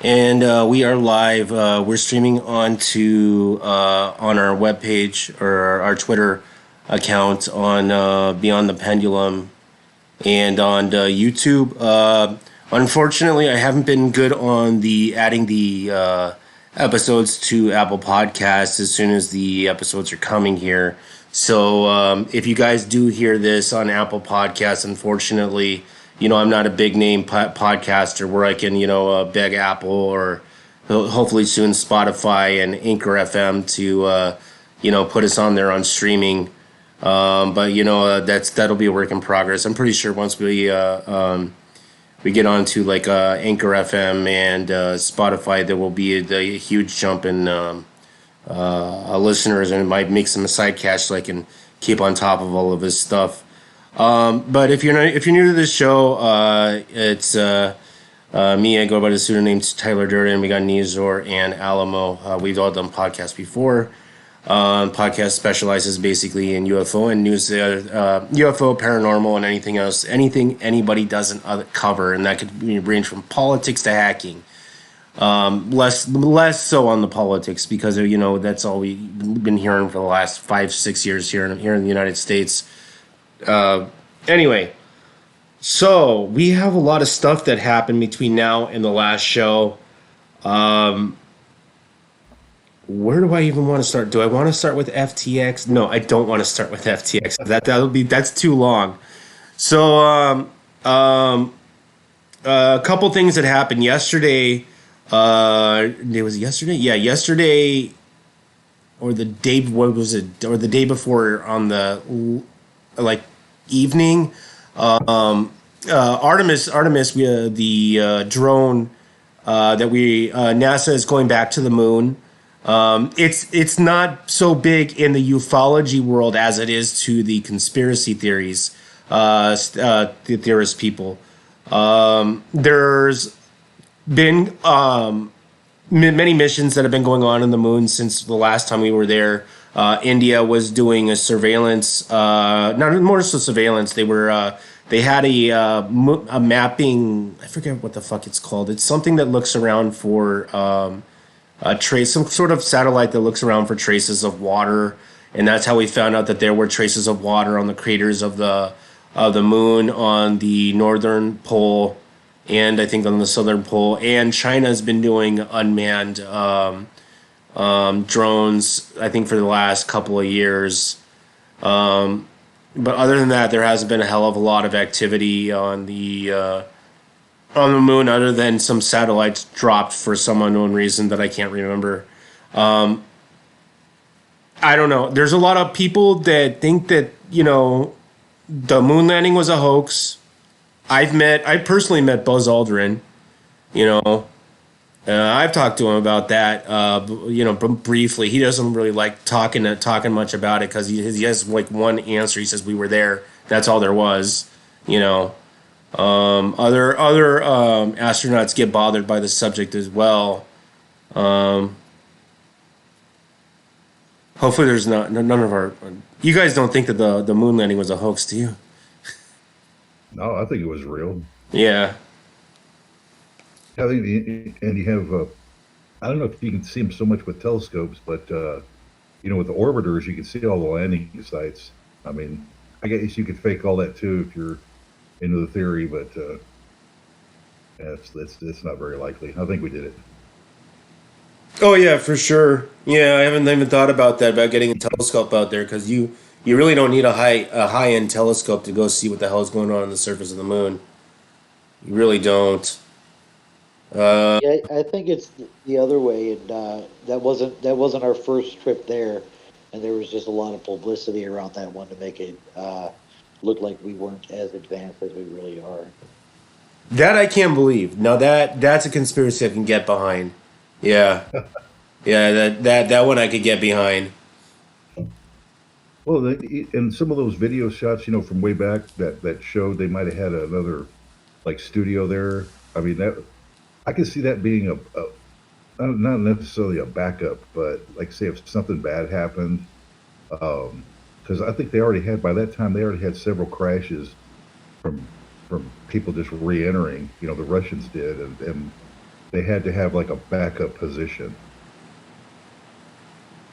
And we are live. We're streaming on our webpage or our Twitter account on Beyond the Pendulum and on YouTube. Unfortunately, I haven't been good on the adding the episodes to Apple Podcasts as soon as the episodes are coming here. So if you guys do hear this on Apple Podcasts, unfortunately, I'm not a big name podcaster where I can, beg Apple or hopefully soon Spotify and Anchor FM to, put us on there on streaming. But that'll be a work in progress. I'm pretty sure once we get onto like Anchor FM and Spotify, there will be a huge jump in listeners, and it might make some side cash so I can keep on top of all of this stuff. But if you're new to this show, it's me. I go by the pseudonym Tyler Durden. We got Nizor and Alamo. We've all done podcasts before. Podcast specializes basically in UFO and news, UFO, paranormal, and anything else, anything anybody doesn't cover, and that could range from politics to hacking. Less so on the politics because that's all we've been hearing for the last 5-6 years here in the United States. Anyway, so we have a lot of stuff that happened between now and the last show. Where do I even want to start? Do I want to start with FTX? No, I don't want to start with FTX. That's too long. So, a couple things that happened yesterday. It was yesterday. Yeah, yesterday, or the day. What was it? Or the day before on the like evening. Artemis, the drone that NASA is going back to the moon. It's not so big in the ufology world as it is to the conspiracy theories, the theorist people. There's been many missions that have been going on in the moon since the last time we were there. India was doing a surveillance, not more so surveillance. They had a mapping. I forget what the fuck it's called. It's something that looks around for some sort of satellite that looks around for traces of water, and that's how we found out that there were traces of water on the craters of the moon on the northern pole, and I think on the southern pole. And China's been doing unmanned drones, I think, for the last couple of years. But other than that, there hasn't been a hell of a lot of activity on the moon, other than some satellites dropped for some unknown reason that I can't remember. I don't know. There's a lot of people that think that the moon landing was a hoax. I personally met Buzz Aldrin. You know, I've talked to him about that. Briefly. He doesn't really like talking much about it because he has like one answer. He says we were there. That's all there was. You know. Other astronauts get bothered by the subject as well. Hopefully, there's none of our. You guys don't think that the moon landing was a hoax, do you? No, I think it was real. Yeah. I think, and you have. I don't know if you can see them so much with telescopes, but with the orbiters, you can see all the landing sites. I mean, I guess you could fake all that too if you're into the theory, but it's not very likely. I think we did it. Oh yeah, for sure. Yeah, I haven't even thought about that about getting a telescope out there because you really don't need a high end telescope to go see what the hell is going on the surface of the moon. You really don't. Yeah, I think it's the other way, and that wasn't our first trip there, and there was just a lot of publicity around that one to make it look like we weren't as advanced as we really are. That I can't believe. Now that's a conspiracy I can get behind. Yeah, yeah. That one I could get behind. Well, and some of those video shots, from way back that showed they might have had another like studio there. I mean, that I can see that being not necessarily a backup, but like say if something bad happened, because I think by that time they already had several crashes from people just re-entering. The Russians did, and they had to have like a backup position.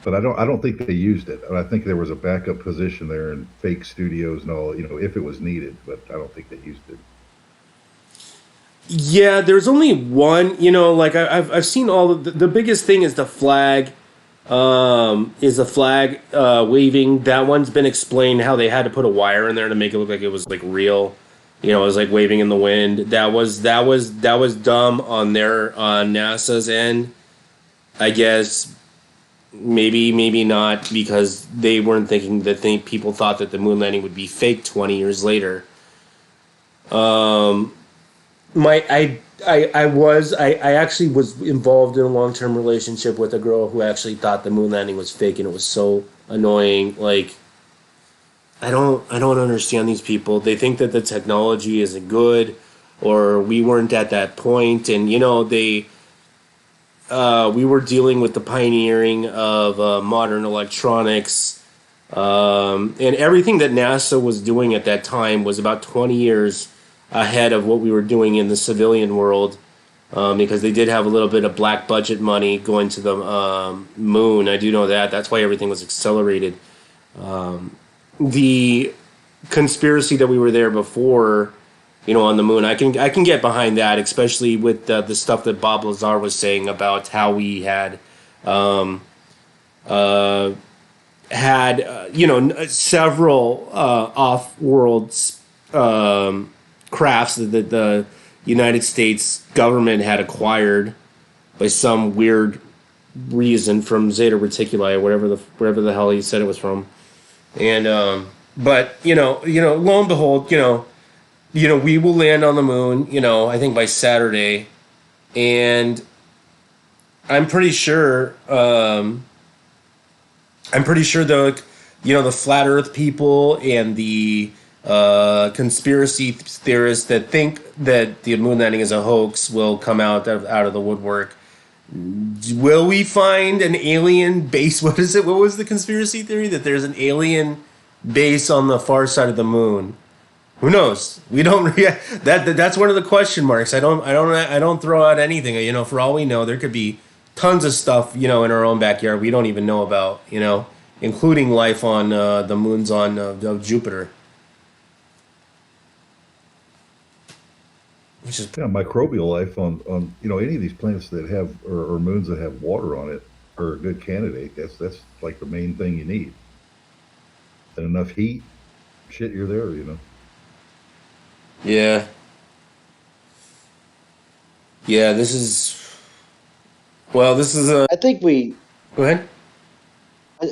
But I don't think they used it. I think there was a backup position there in fake studios and all, if it was needed. But I don't think they used it. Yeah, there's only one. Like I've seen all of the biggest thing is the flag. Is the flag waving? That one's been explained how they had to put a wire in there to make it look like it was like real. It was like waving in the wind. That was dumb on NASA's end. I guess maybe not because they weren't thinking that people thought that the moon landing would be fake 20 years later. My I actually was involved in a long term relationship with a girl who actually thought the moon landing was fake, and it was so annoying. Like I don't understand these people. They think that the technology isn't good, or we weren't at that point, and we were dealing with the pioneering of modern electronics. And everything that NASA was doing at that time was about 20 years ahead of what we were doing in the civilian world, because they did have a little bit of black budget money going to the moon. I do know that. That's why everything was accelerated. The conspiracy that we were there before, on the moon, I can get behind that, especially with the stuff that Bob Lazar was saying about how we um, uh, had several off-world crafts that the United States government had acquired by some weird reason from Zeta Reticuli or wherever the hell he said it was from. And but lo and behold, we will land on the moon. I think by Saturday, and I'm pretty sure. I'm pretty sure the flat Earth people and the conspiracy theorists that think that the moon landing is a hoax will come out of the woodwork. Will we find an alien base? What is it? What was the conspiracy theory that there's an alien base on the far side of the moon? Who knows? We don't. That's one of the question marks. I don't throw out anything. For all we know, there could be tons of stuff. In our own backyard we don't even know about. Including life on the moons of Jupiter, which is Yeah, microbial life on any of these planets that have or moons that have water on it are a good candidate. That's like the main thing you need. And enough heat, shit, you're there. yeah, yeah. This is a. I think we Go ahead.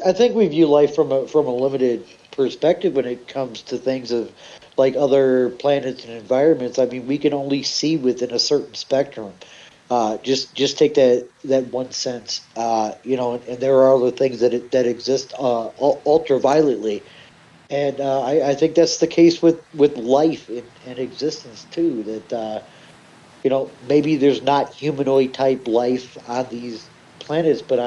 I think we view life from a limited perspective when it comes to things of like other planets and environments. I mean, we can only see within a certain spectrum. Just take that one sense, and there are other things that exist ultravioletly, and I think that's the case with life and existence too. That maybe there's not humanoid type life on these planets, but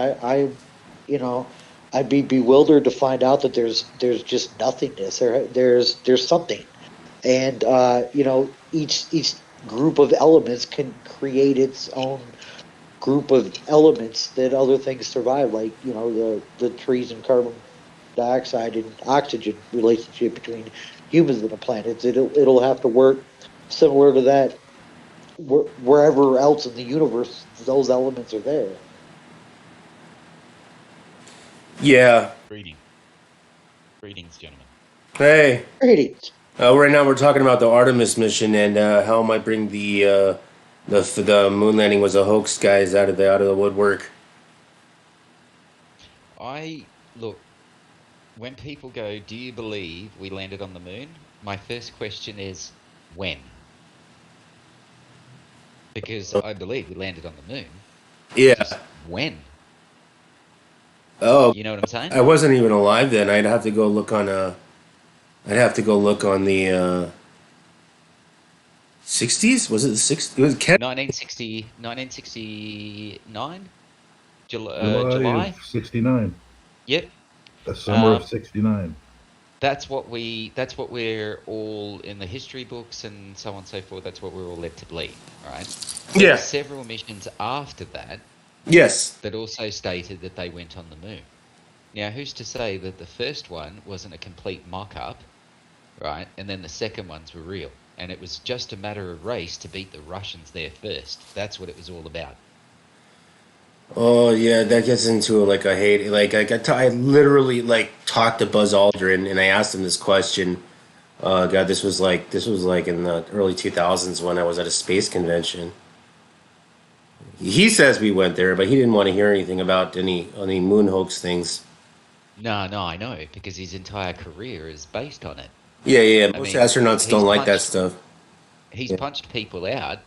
you know, I'd be bewildered to find out that there's just nothingness. There's something, and each group of elements can create its own group of elements that other things survive, like the trees and carbon dioxide and oxygen relationship between humans and the planets. It'll have to work similar to that wherever else in the universe those elements are there. Yeah. Greetings, gentlemen. Hey. Great. Right now we're talking about the Artemis mission and how it might bring the moon landing was a hoax guys out of the woodwork. Look, when people go, do you believe we landed on the moon? My first question is, when? Because I believe we landed on the moon. Yeah. Just when? Oh, You know what I'm saying? I wasn't even alive then. I'd have to go look on the 60s. Was it the 60s? It was Ken. 1969? July July? of '69, Yep. the summer Um, of '69. that's what we're all in the history books and so on and so forth. That's what we're all led to believe, right? There were Yeah. several missions after that Yes. that also stated that they went on the moon. Now, who's to say that the first one wasn't a complete mock-up, right? And then the second ones were real, and it was just a matter of race to beat the Russians there first. That's what it was all about. Oh yeah, that gets into like a hate. Like I literally like talked to Buzz Aldrin and I asked him this question. God, this was like in the early 2000s when I was at a space convention. He says we went there, but he didn't want to hear anything about any moon hoax things. No, I know, because his entire career is based on it. Yeah, yeah. I Most mean, astronauts he's don't like that punched stuff. he's Yeah, punched people out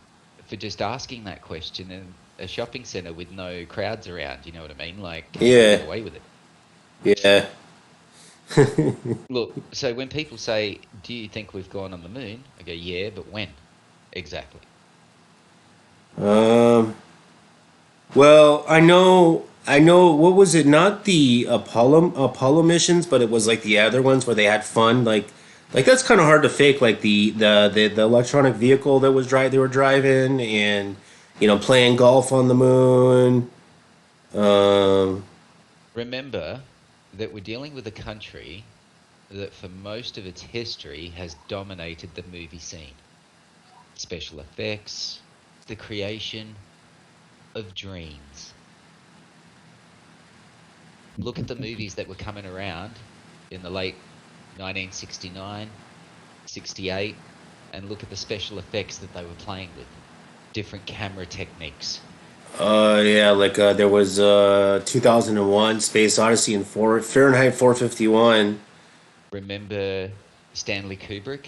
for just asking that question in a shopping center with no crowds around. You know what I mean? Like he can yeah, get away with it. yeah. Look, so when people say, "Do you think we've gone on the moon?" I go, "Yeah, but when exactly?" Um. Well, I know. What was it? Not the Apollo missions, but it was like the other ones where they had fun. Like that's kind of hard to fake. Like the electronic vehicle that was they were driving, and playing golf on the moon. Um. Remember that we're dealing with a country that, for most of its history, has dominated the movie scene. Special effects, the creation of dreams. Look at the movies that were coming around in the late 1969, 68, and look at the special effects that they were playing with. Different camera techniques. Yeah. Like there was 2001 Space Odyssey and Fahrenheit 451. Remember Stanley Kubrick?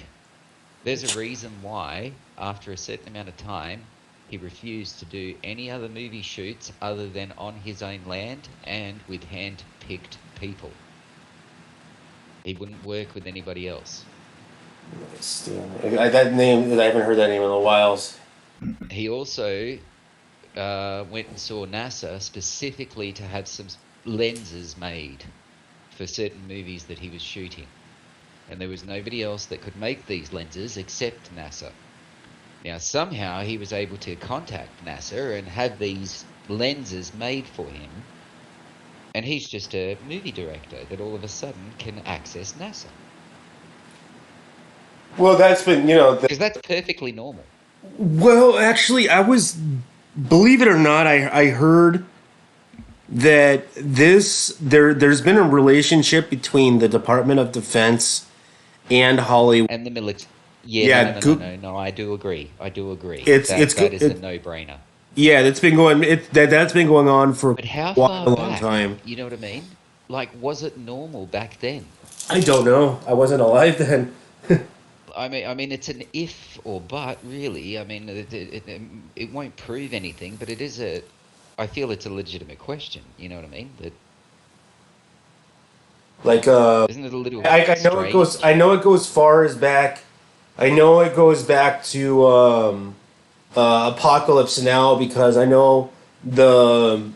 There's a reason why, after a certain amount of time, he refused to do any other movie shoots other than on his own land and with hand-picked people. He wouldn't work with anybody else. That name, I haven't heard that name in a while. He also went and saw NASA specifically to have some lenses made for certain movies that he was shooting. And there was nobody else that could make these lenses except NASA. Now, somehow he was able to contact NASA and have these lenses made for him. And he's just a movie director that all of a sudden can access NASA. Well, that's been, Because that's perfectly normal. well, actually, believe it or not, I heard that there's been a relationship between the Department of Defense and Hollywood. And the military. Yeah, Yeah, no, I do agree. I do agree. it's That good. is a no-brainer. Yeah, that's been going on for But how quite far a long back? time. You know what I mean? Like, was it normal back then? I don't know. I wasn't alive then. I mean, it's an if or but, really. I mean, it won't prove anything, but it is I feel it's a legitimate question. You know what I mean? That Like isn't it a little I know it goes. strange? I know it goes far as back. I know it goes back to Apocalypse Now because I know the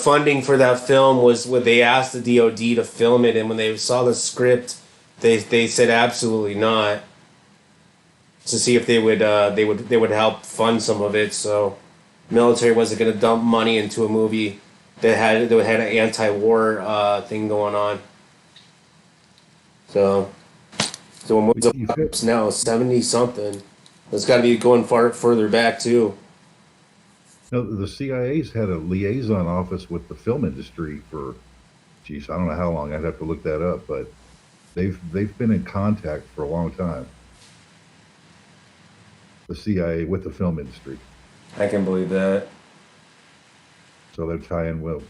funding for that film was when they asked the DoD to film it, and when they saw the script, they said absolutely not to see if they would help fund some of it. So military wasn't going to dump money into a movie that had an anti-war thing going on. So when what's You fit, Apocalypse Now 70 something. It's got to be going further back too. the CIA's had a liaison office with the film industry for, geez, I don't know how long. I'd have to look that up, but they've been in contact for a long time. The CIA with the film industry, I can believe that. so they're tying. Well,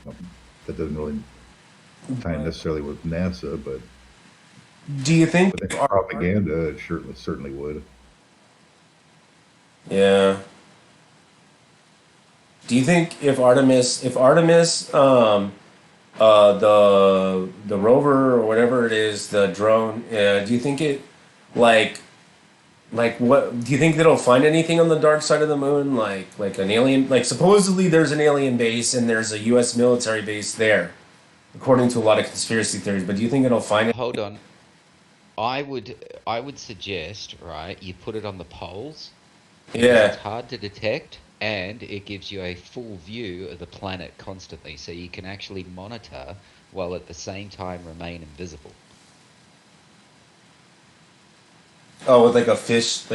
that doesn't really tie in necessarily with NASA, but Do you think? with that propaganda, it certainly would. Yeah. Do you think if Artemis, the rover or whatever it is, the drone, do you think it, like, what do you think that it'll find anything on the dark side of the moon, like an alien? Like supposedly there's an alien base and there's a U.S. military base there, according to a lot of conspiracy theories. But do you think it'll find it? Hold on. I would suggest, right, you put it on the poles because it's Yeah. hard to detect and it gives you a full view of the planet constantly, so you can actually monitor while at the same time remain invisible. Oh, with like a fish,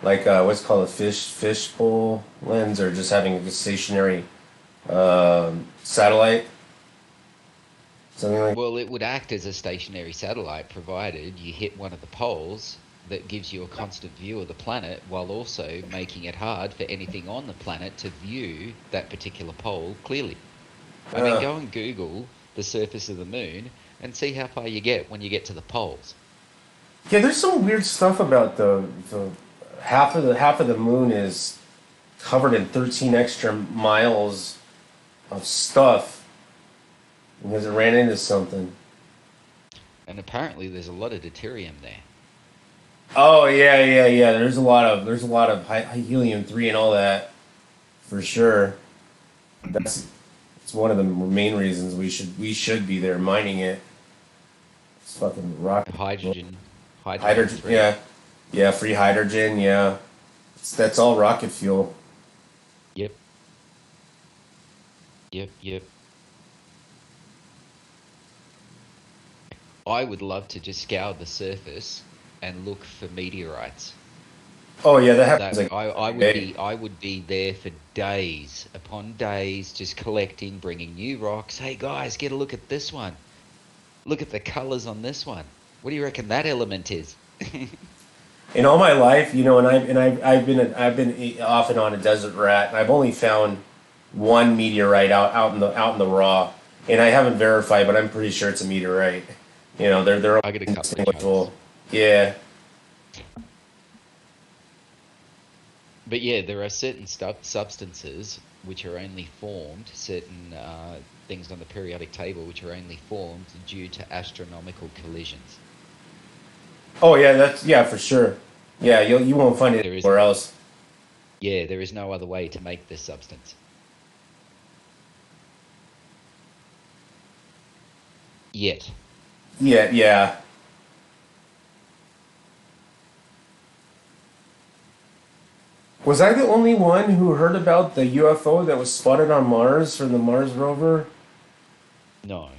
like what's called a fishbowl lens, or just having a stationary satellite, something like. Well, it would act as a stationary satellite provided you hit one of the poles that gives you a constant view of the planet while also making it hard for anything on the planet to view that particular pole clearly. I mean, Uh, go and Google the surface of the moon and see how far you get when you get to the poles. yeah, there's some weird stuff about the half of the moon is covered in 13 extra miles of stuff because it ran into something. And apparently, there's a lot of deuterium there. Oh yeah. There's a lot of high helium 3 and all that for sure. That's it's one of the main reasons we should be there mining it. It's fucking rocket fuel. Hydrogen, hydrogen Hydrogen, three. yeah, yeah, free hydrogen, yeah. That's all rocket fuel. Yep, yep. I would love to just scour the surface and look for meteorites. Oh yeah, that happens That like I every would day. be I would be there for days upon days, just collecting, bringing new rocks. Hey guys, get a look at this one. Look at the colors on this one. What do you reckon that element is? In all my life, I've been off and on a desert rat, and I've only found one meteorite out in the raw, and I haven't verified, but I'm pretty sure it's a meteorite. They're all I get a couple of chunks. indistinguishable. Yeah. But yeah, there are certain substances which are only formed, certain things on the periodic table which are only formed due to astronomical collisions. Oh yeah, that's yeah for sure. Yeah, you won't find it There is, anywhere else. yeah, there is no other way to make this substance. Yet. Yeah, yeah. Was I the only one who heard about the UFO that was spotted on Mars from the Mars rover? No.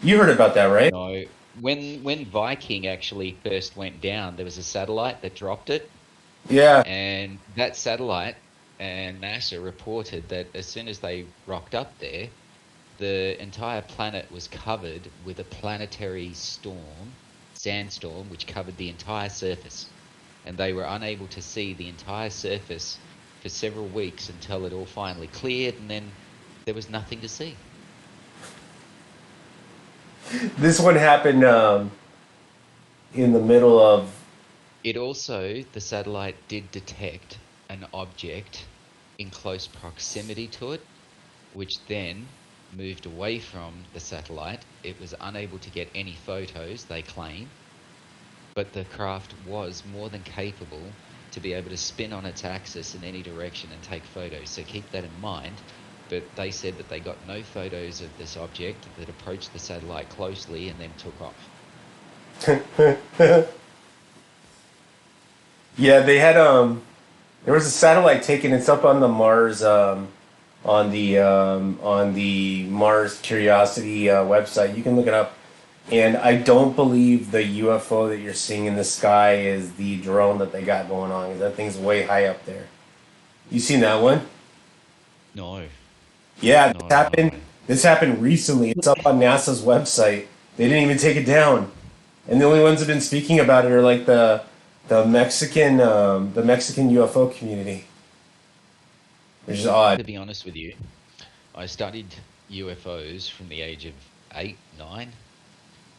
You heard about that, right? No. When Viking actually first went down, there was a satellite that dropped it, Yeah. and that satellite and NASA reported that as soon as they rocked up there, the entire planet was covered with a planetary storm, sandstorm, which covered the entire surface. And they were unable to see the entire surface for several weeks until it all finally cleared, and then there was nothing to see. This one happened in the middle of. It also, the satellite did detect an object in close proximity to it, which then moved away from the satellite. It was unable to get any photos, they claim, but the craft was more than capable to be able to spin on its axis in any direction and take photos. So keep that in mind. But they said that they got no photos of this object that approached the satellite closely and then took off. Yeah, they had there was a satellite taken. It's up on the Mars on the Mars Curiosity website. You can look it up. And I don't believe the UFO that you're seeing in the sky is the drone that they got going on. 'Cause that thing's way high up there. You seen that one? No, Yeah, this no, happened. no. This happened recently. It's up on NASA's website. They didn't even take it down. And the only ones that have been speaking about it are like the Mexican UFO community, which is odd. To be honest with you, I studied UFOs from the age of 8, 9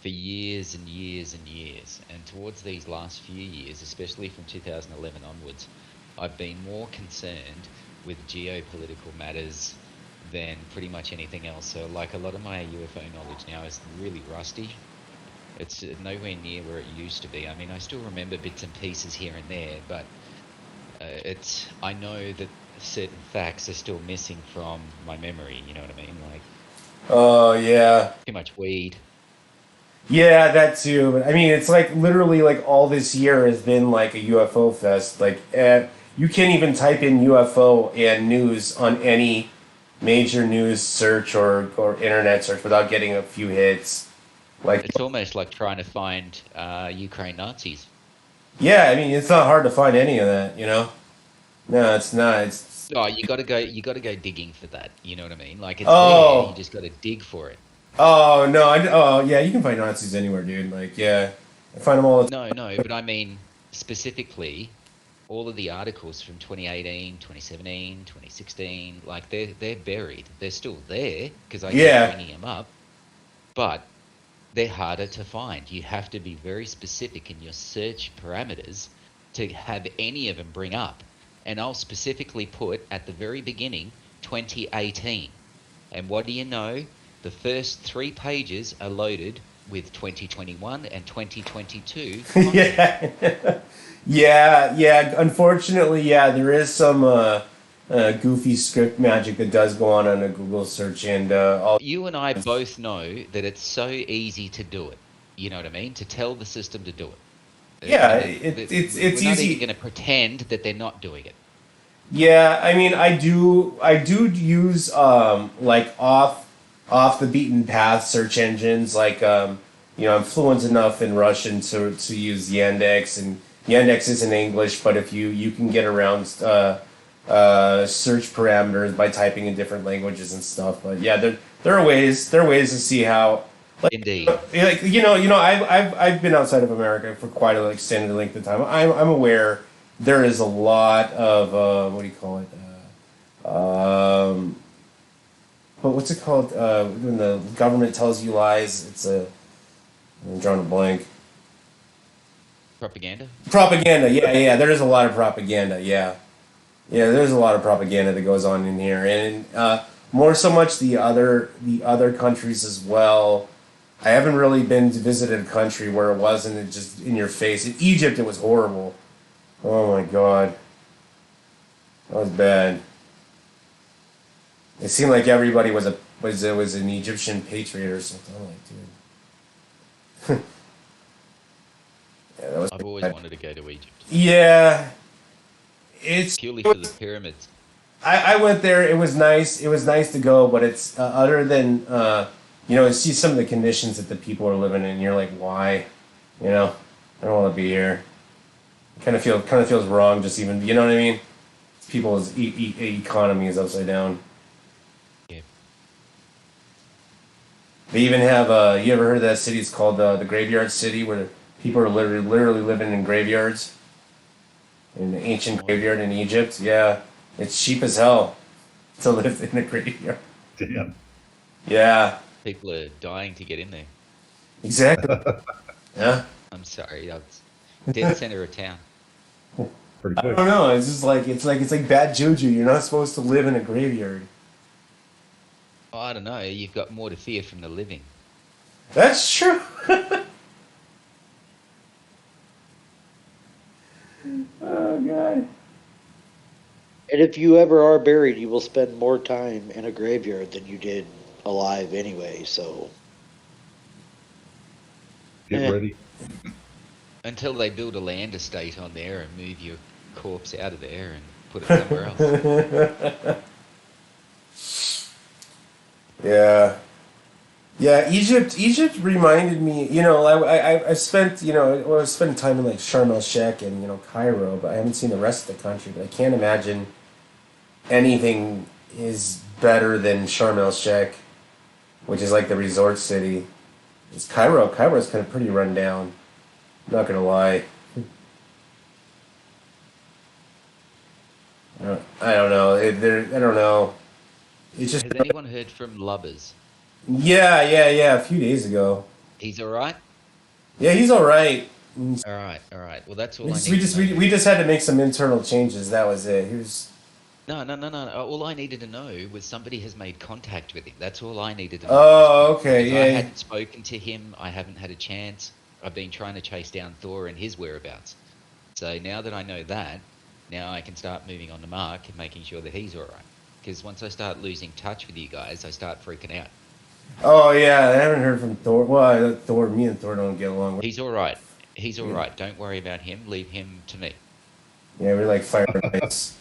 for years and years and years. And towards these last few years, especially from 2011 onwards, I've been more concerned with geopolitical matters than pretty much anything else. So, like, a lot of my UFO knowledge now is really rusty. It's nowhere near where it used to be. I mean, I still remember bits and pieces here and there, but I know that certain facts are still missing from my memory. You know what I mean? Like Oh yeah, too much weed. Yeah, that too. But I mean, it's like literally like all this year has been like a UFO fest. Like, you can't even type in UFO and news on any major news search or internet search without getting a few hits. Like, It's almost like trying to find Ukraine Nazis. yeah, I mean, it's not hard to find any of that, you know? No, it's not. It's Oh, you got to go. You got to go digging for that. You know what I mean? Like it's there. You oh, just got to dig for it. oh no, oh yeah, you can find Nazis anywhere, dude. Like, yeah, I find them all the time. No, no, but I mean specifically all of the articles from 2018, 2017, 2016, like they're buried. They're still there because I keep Yeah, bringing them up, but they're harder to find. You have to be very specific in your search parameters to have any of them bring up. And I'll specifically put at the very beginning 2018. And what do you know? The first 3 pages are loaded with 2021 and 2022 content. yeah, yeah. Unfortunately, yeah, there is some goofy script magic that does go on a Google search, and all. You and I both know that it's so easy to do it. You know what I mean? To tell the system to do it. Yeah, We're it's not even easy. going to pretend that they're not doing it. Yeah, I mean, I do use like off the beaten path search engines. Like, I'm fluent enough in Russian to use Yandex, and Yandex isn't English, but if you can get around search parameters by typing in different languages and stuff. But yeah, there are ways to see how. Indeed. Like, I've been outside of America for quite a extended length of time. I'm aware there is a lot of what do you call it? But what's it called when the government tells you lies? I'm drawing a blank. Propaganda? Propaganda. Yeah, yeah. There is a lot of propaganda. Yeah, yeah. There's a lot of propaganda that goes on in here, and more so much the other countries as well. I haven't really been to visit a country where it wasn't just in your face. In Egypt, it was horrible. Oh my god, that was bad. It seemed like everybody was an Egyptian patriot or something. I'm like, dude, yeah, that was I've always bad. wanted to go to Egypt Yeah, it's. purely for the pyramids. I went there. It was nice. It was nice to go, but it's other than see some of the conditions that the people are living in. You're like, why? You know, I don't want to be here. Kind of feels wrong. Just even, you know what I mean? People's economy is upside down. Yeah. They even have. You ever heard of that city? It's called the Graveyard City, where people are literally living in graveyards, in an ancient What? graveyard in Egypt. Yeah, it's cheap as hell to live in a graveyard. Damn. Yeah, People are dying to get in there. exactly. Yeah. I'm sorry, that's dead center of town. Pretty I quick. don't know. It's just like it's like bad juju. You're not supposed to live in a graveyard. Oh, I don't know. You've got more to fear from the living. That's true. Oh god. And if you ever are buried, you will spend more time in a graveyard than you did alive anyway. So, Get eh. ready. Until they build a land estate on there and move your corpse out of there and put it somewhere else. Yeah. Yeah, Egypt reminded me, I spent, I spent time in like Sharm el Sheikh and, Cairo, but I haven't seen the rest of the country, but I can't imagine anything is better than Sharm el Sheikh, which is like the resort city. It's Cairo. Cairo's kind of pretty run down. Not gonna lie. I don't know. I don't know. It's just Has anyone heard from Lubbers? yeah. A few days ago. He's all right? Yeah, he's all right. All right, all right. Well, that's We all I just we need to just know we, we then. just had to make some internal changes. That was it. He was. No, no, no, no, no. All I needed to know was somebody has made contact with him. That's all I needed to know at this Oh, point. okay. Because I Yeah. hadn't spoken to him. I haven't had a chance. I've been trying to chase down Thor and his whereabouts. So now that I know that, now I can start moving on to Mark and making sure that he's all right. Because once I start losing touch with you guys, I start freaking out. Oh yeah, I haven't heard from Thor. Well, Thor, me and Thor don't get along. He's all right. He's all right. Don't worry about him. Leave him to me. Yeah, we're like fire and ice.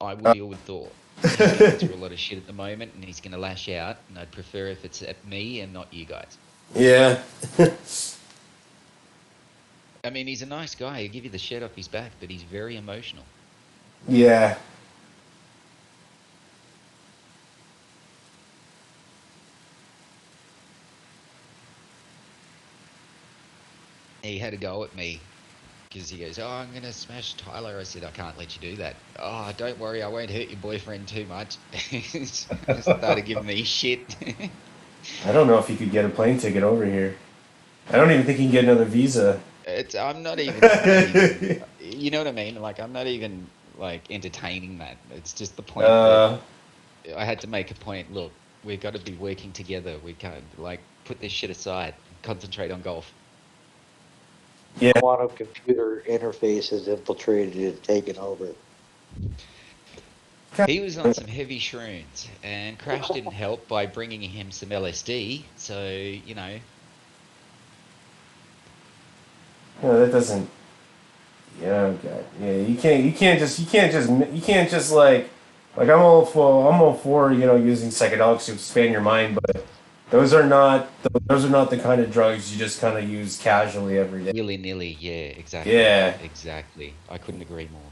I will deal with Thor. He's going through a lot of shit at the moment, and he's going to lash out. And I'd prefer if it's at me and not you guys. Yeah. I mean, he's a nice guy. He'll give you the shirt off his back, but he's very emotional. Yeah. He had a go at me because he goes, "Oh, I'm going to smash Tyler." I said, "I can't let you do that." "Oh, don't worry. I won't hurt your boyfriend too much." Started giving me shit. I don't know if he could get a plane ticket over here. I don't even think he can get another visa. I'm not even, you know what I mean? Like, I'm not even, like, entertaining that. It's just the point that I had to make a point. Look, we've got to be working together. We can't, like, put this shit aside and concentrate on golf. Yeah. Quantum computer interface has infiltrated and taken over. He was on some heavy shrooms, and Crash didn't help by bringing him some LSD, so, you know. No, that doesn't. Yeah, God. Yeah, you can't just like I'm all for using psychedelics to expand your mind, but those are not the kind of drugs you just kind of use casually every day. Willy-nilly, yeah, exactly. Yeah, Exactly. I couldn't agree more.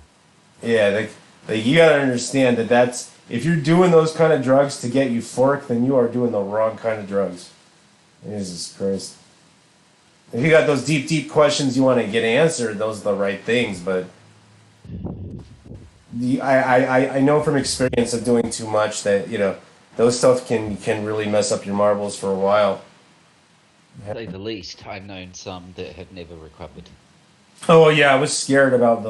yeah. You gotta understand that's if you're doing those kind of drugs to get euphoric, then you are doing the wrong kind of drugs. Jesus Christ. If you got those deep questions you want to get answered, those are the right things. But I know from experience of doing too much that those stuff can really mess up your marbles for a while. To say the least, I've known some that have never recovered. Oh yeah, I was scared about it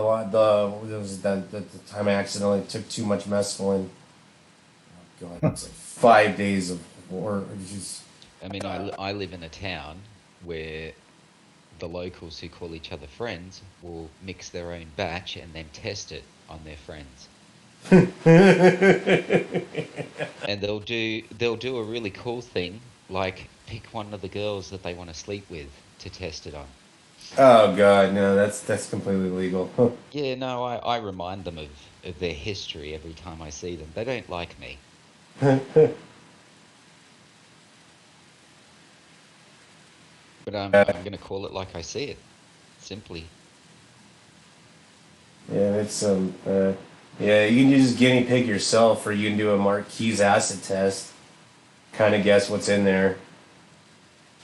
was the time I accidentally took too much mescaline. Oh God, it was like 5 days of war. Just, I mean, I live in a town where the locals who call each other friends will mix their own batch and then test it on their friends. And they'll do a really cool thing, like pick one of the girls that they want to sleep with to test it on. oh God, no, that's completely legal. Yeah, no, I remind them of their history every time I see them. They don't like me. But I'm going to call it like I see it. Simply. Yeah, it's yeah, you can just guinea pig yourself, or you can do a Marquis acid test. Kind of guess what's in there.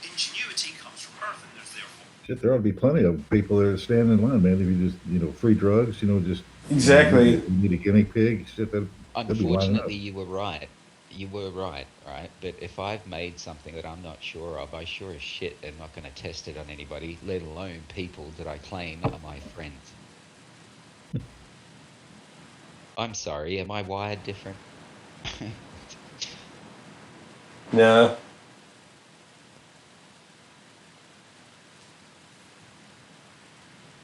Ingenuity comes from Earth, and therefore. Shit, there ought to be plenty of people that are standing in line, man. If you just, free drugs, just Exactly. you need a guinea pig. Shit, that'd be lining up. Unfortunately, you were right. You were right? But if I've made something that I'm not sure of, I sure as shit am not going to test it on anybody, let alone people that I claim are my friends. I'm sorry, am I wired different? No.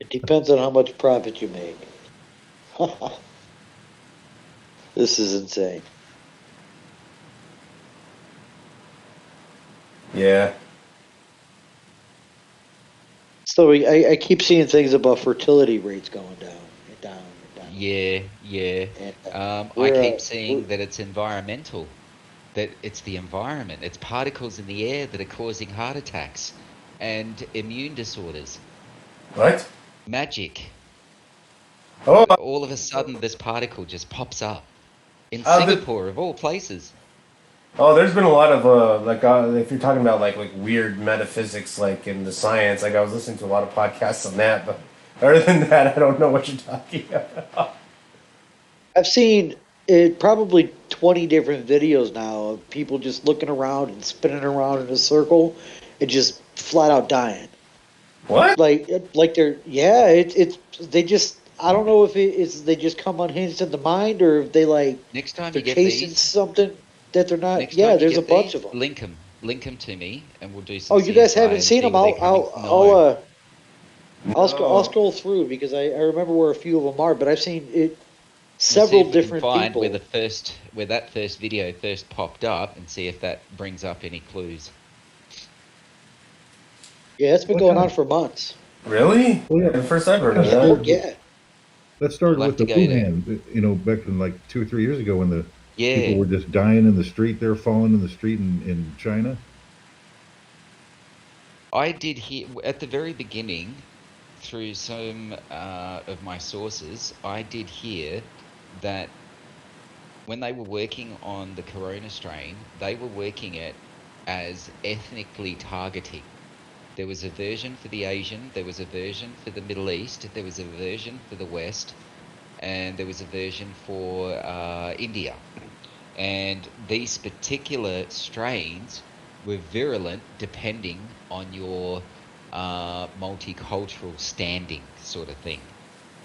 It depends on how much profit you make. This is insane. Yeah. So I keep seeing things about fertility rates going down and down and down. Yeah. And, I keep seeing that it's environmental. That it's the environment. It's particles in the air that are causing heart attacks and immune disorders. What? Magic. Oh. All of a sudden, this particle just pops up in Singapore, of all places. Oh, there's been a lot of if you're talking about like weird metaphysics, like in the science, like I was listening to a lot of podcasts on that, but other than that, I don't know what you're talking about. I've seen it probably 20 different videos now of people just looking around and spinning around in a circle and just flat out dying. What? Like they're it's they just I don't know if it's they just come unhinged in the mind or if they Next time they're you get chasing these, something that they're not. next Yeah, time you there's a get bunch these, of them. link them to me, and we'll do some. Oh, you guys CSI haven't and seen see them? where they're coming. No. I'll scroll through because I remember where a few of them are, but I've seen it several if we can different find people. where that first video first popped up, and see if that brings up any clues. Yeah, it's been What going kind on of? for months. Really? Well, yeah. The first I've That heard kind of of Oh that. started with. yeah, That started You'll have with to the go to Wuhan. Back in like 2 or 3 years ago, when the people yeah. were just dying in the street there, falling in the street in China. I did hear at the very beginning, through some of my sources, I did hear that when they were working on the corona strain, they were working it as ethnically targeting. There was a version for the Asian, there was a version for the Middle East, there was a version for the West, and there was a version for India. And these particular strains were virulent depending on your multicultural standing, sort of thing.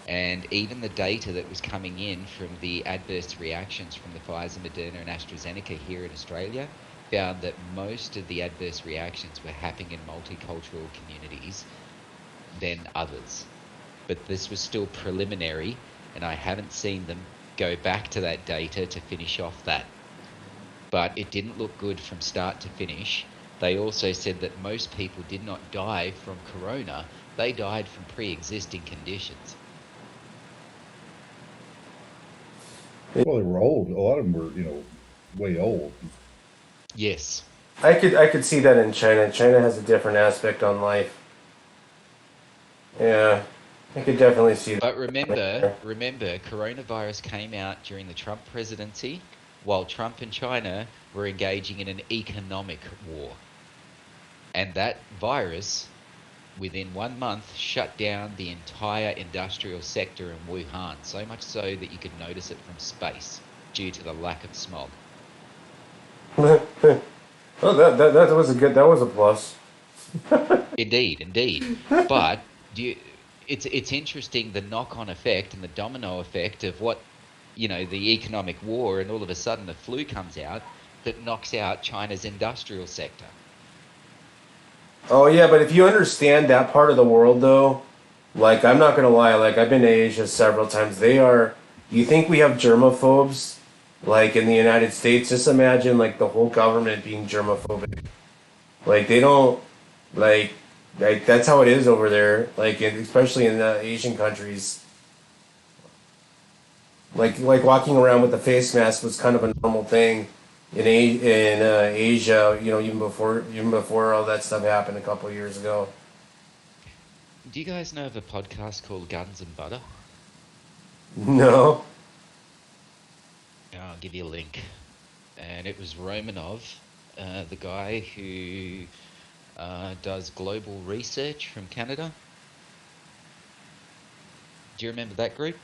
And even the data that was coming in from the adverse reactions from the Pfizer, Moderna, and AstraZeneca here in Australia found that most of the adverse reactions were happening in multicultural communities than others. But this was still preliminary, and I haven't seen them go back to that data to finish off that. But it didn't look good from start to finish. They also said that most people did not die from corona, they died from pre-existing conditions. Well, they were old. A lot of them were, way old. Yes. I could see that in China. China has a different aspect on life. Yeah, I could definitely see that. But remember, coronavirus came out during the Trump presidency, while Trump and China were engaging in an economic war. And that virus, within 1 month, shut down the entire industrial sector in Wuhan, so much so that you could notice it from space due to the lack of smog. Oh, that was a good. That was a plus. Indeed. But it's interesting, the knock-on effect and the domino effect of what, the economic war, and all of a sudden the flu comes out that knocks out China's industrial sector. Oh yeah, but if you understand that part of the world, though, like I'm not gonna lie, like I've been to Asia several times. They are. You think we have germaphobes, like in the United States? Just imagine like the whole government being germophobic. Like they don't like that's how it is over there. Like especially in the Asian countries. Like walking around with a face mask was kind of a normal thing in Asia. You know, even before all that stuff happened a couple of years ago. Do you guys know of a podcast called Guns and Butter? No. I'll give you a link. And it was Romanov, the guy who does global research from Canada. Do you remember that group?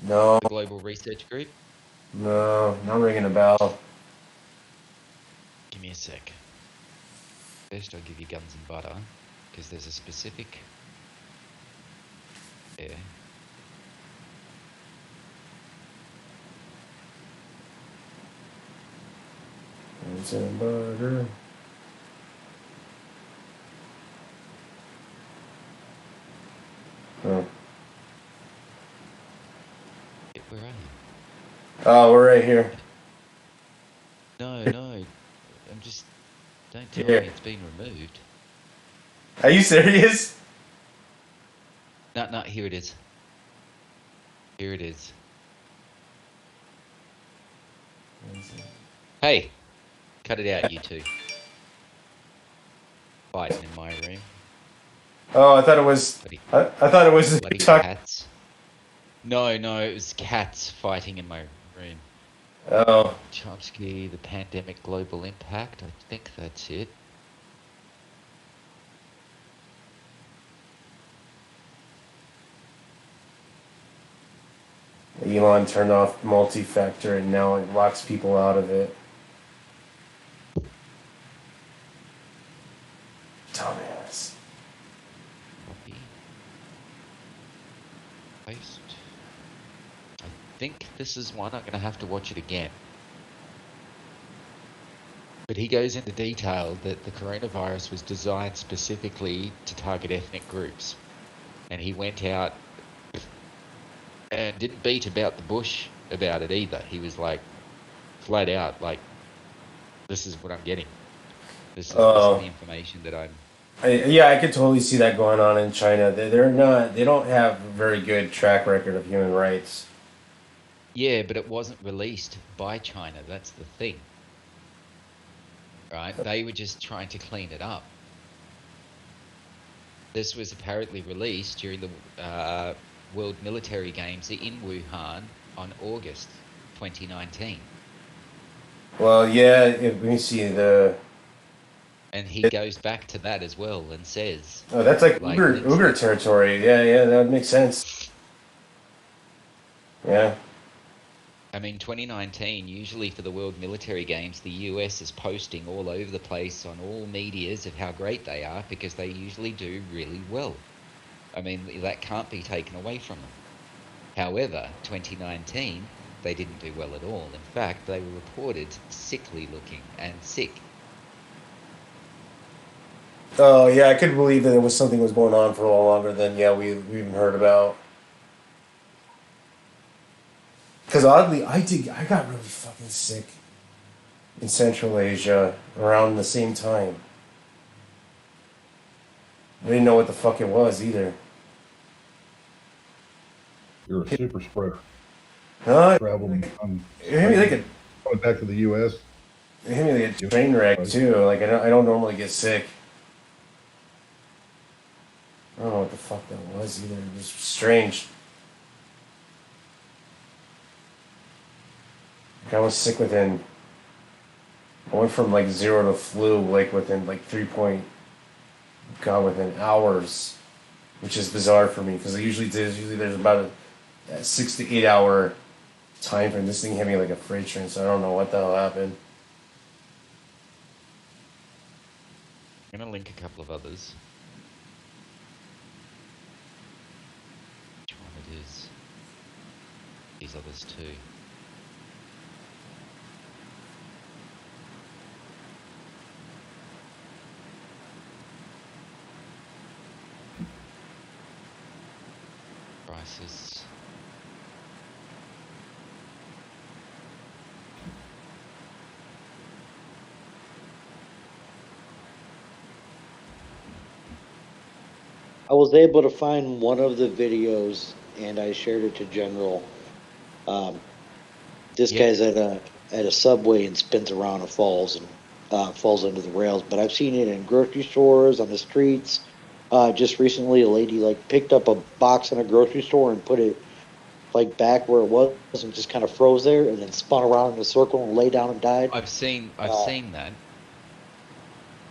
No, The Global Research Group? no, not ringing a bell. Give me a sec. First, I'll give you Guns and Butter, because there's a specific. Yeah. It's in butter. Oh. Where are you? Oh, we're right here. No. I'm just. Don't tell Here. me it's been removed. Are you serious? No, here it is. Here it is. Hey! Cut it out, you two. Fighting in my room. Oh, I thought it was. Bloody, I thought it was. bloody cats. No, it was cats fighting in my room. Oh. Chomsky, the pandemic global impact. I think that's it. Elon turned off multi-factor and now it locks people out of it. Dumbass. Copy. Paste. I think this is one I'm going to have to watch it again. But he goes into detail that the coronavirus was designed specifically to target ethnic groups. And he went out didn't beat about the bush about it either. He was like flat out like, "This is what I'm getting. This is the information that I'm." Yeah, I could totally see that going on in China. They're not. They don't have a very good track record of human rights. Yeah, but it wasn't released by China. That's the thing, right? They were just trying to clean it up. This was apparently released during the World Military Games in Wuhan on August 2019. Well, yeah. Let me see the. And he goes back to that as well and says, Oh, that's like like, Uyghur territory. Yeah, that would make sense. Yeah. I mean, 2019, usually for the World Military Games, the US is posting all over the place on all medias of how great they are because they usually do really well. I mean, that can't be taken away from them. However, 2019, they didn't do well at all. In fact, they were reported sickly looking and sick. Oh, yeah. I could believe that there was something was going on for a lot longer than we even heard about. Because oddly, I got really fucking sick in Central Asia around the same time. I didn't know what the fuck it was either. You're a super spreader. Huh? Traveling It hit me like a going back to the U.S. It hit me like a train wreck too. Like I don't normally get sick. I don't know what the fuck that was either. It was strange. Like I was sick within. I went from like 0 to flu like within like within hours, which is bizarre for me because usually there's about a 6 to 8 hour time frame. This thing hit me like a freight train, so I don't know what the hell happened. I'm going to link a couple of others. Which one it is? These others too. Crisis. I was able to find one of the videos and I shared it to General. This guy's at a subway and spins around and falls falls under the rails. But I've seen it in grocery stores, on the streets. Just recently, a lady like picked up a box in a grocery store and put it like back where it was and just kind of froze there and then spun around in a circle and lay down and died. I've seen that.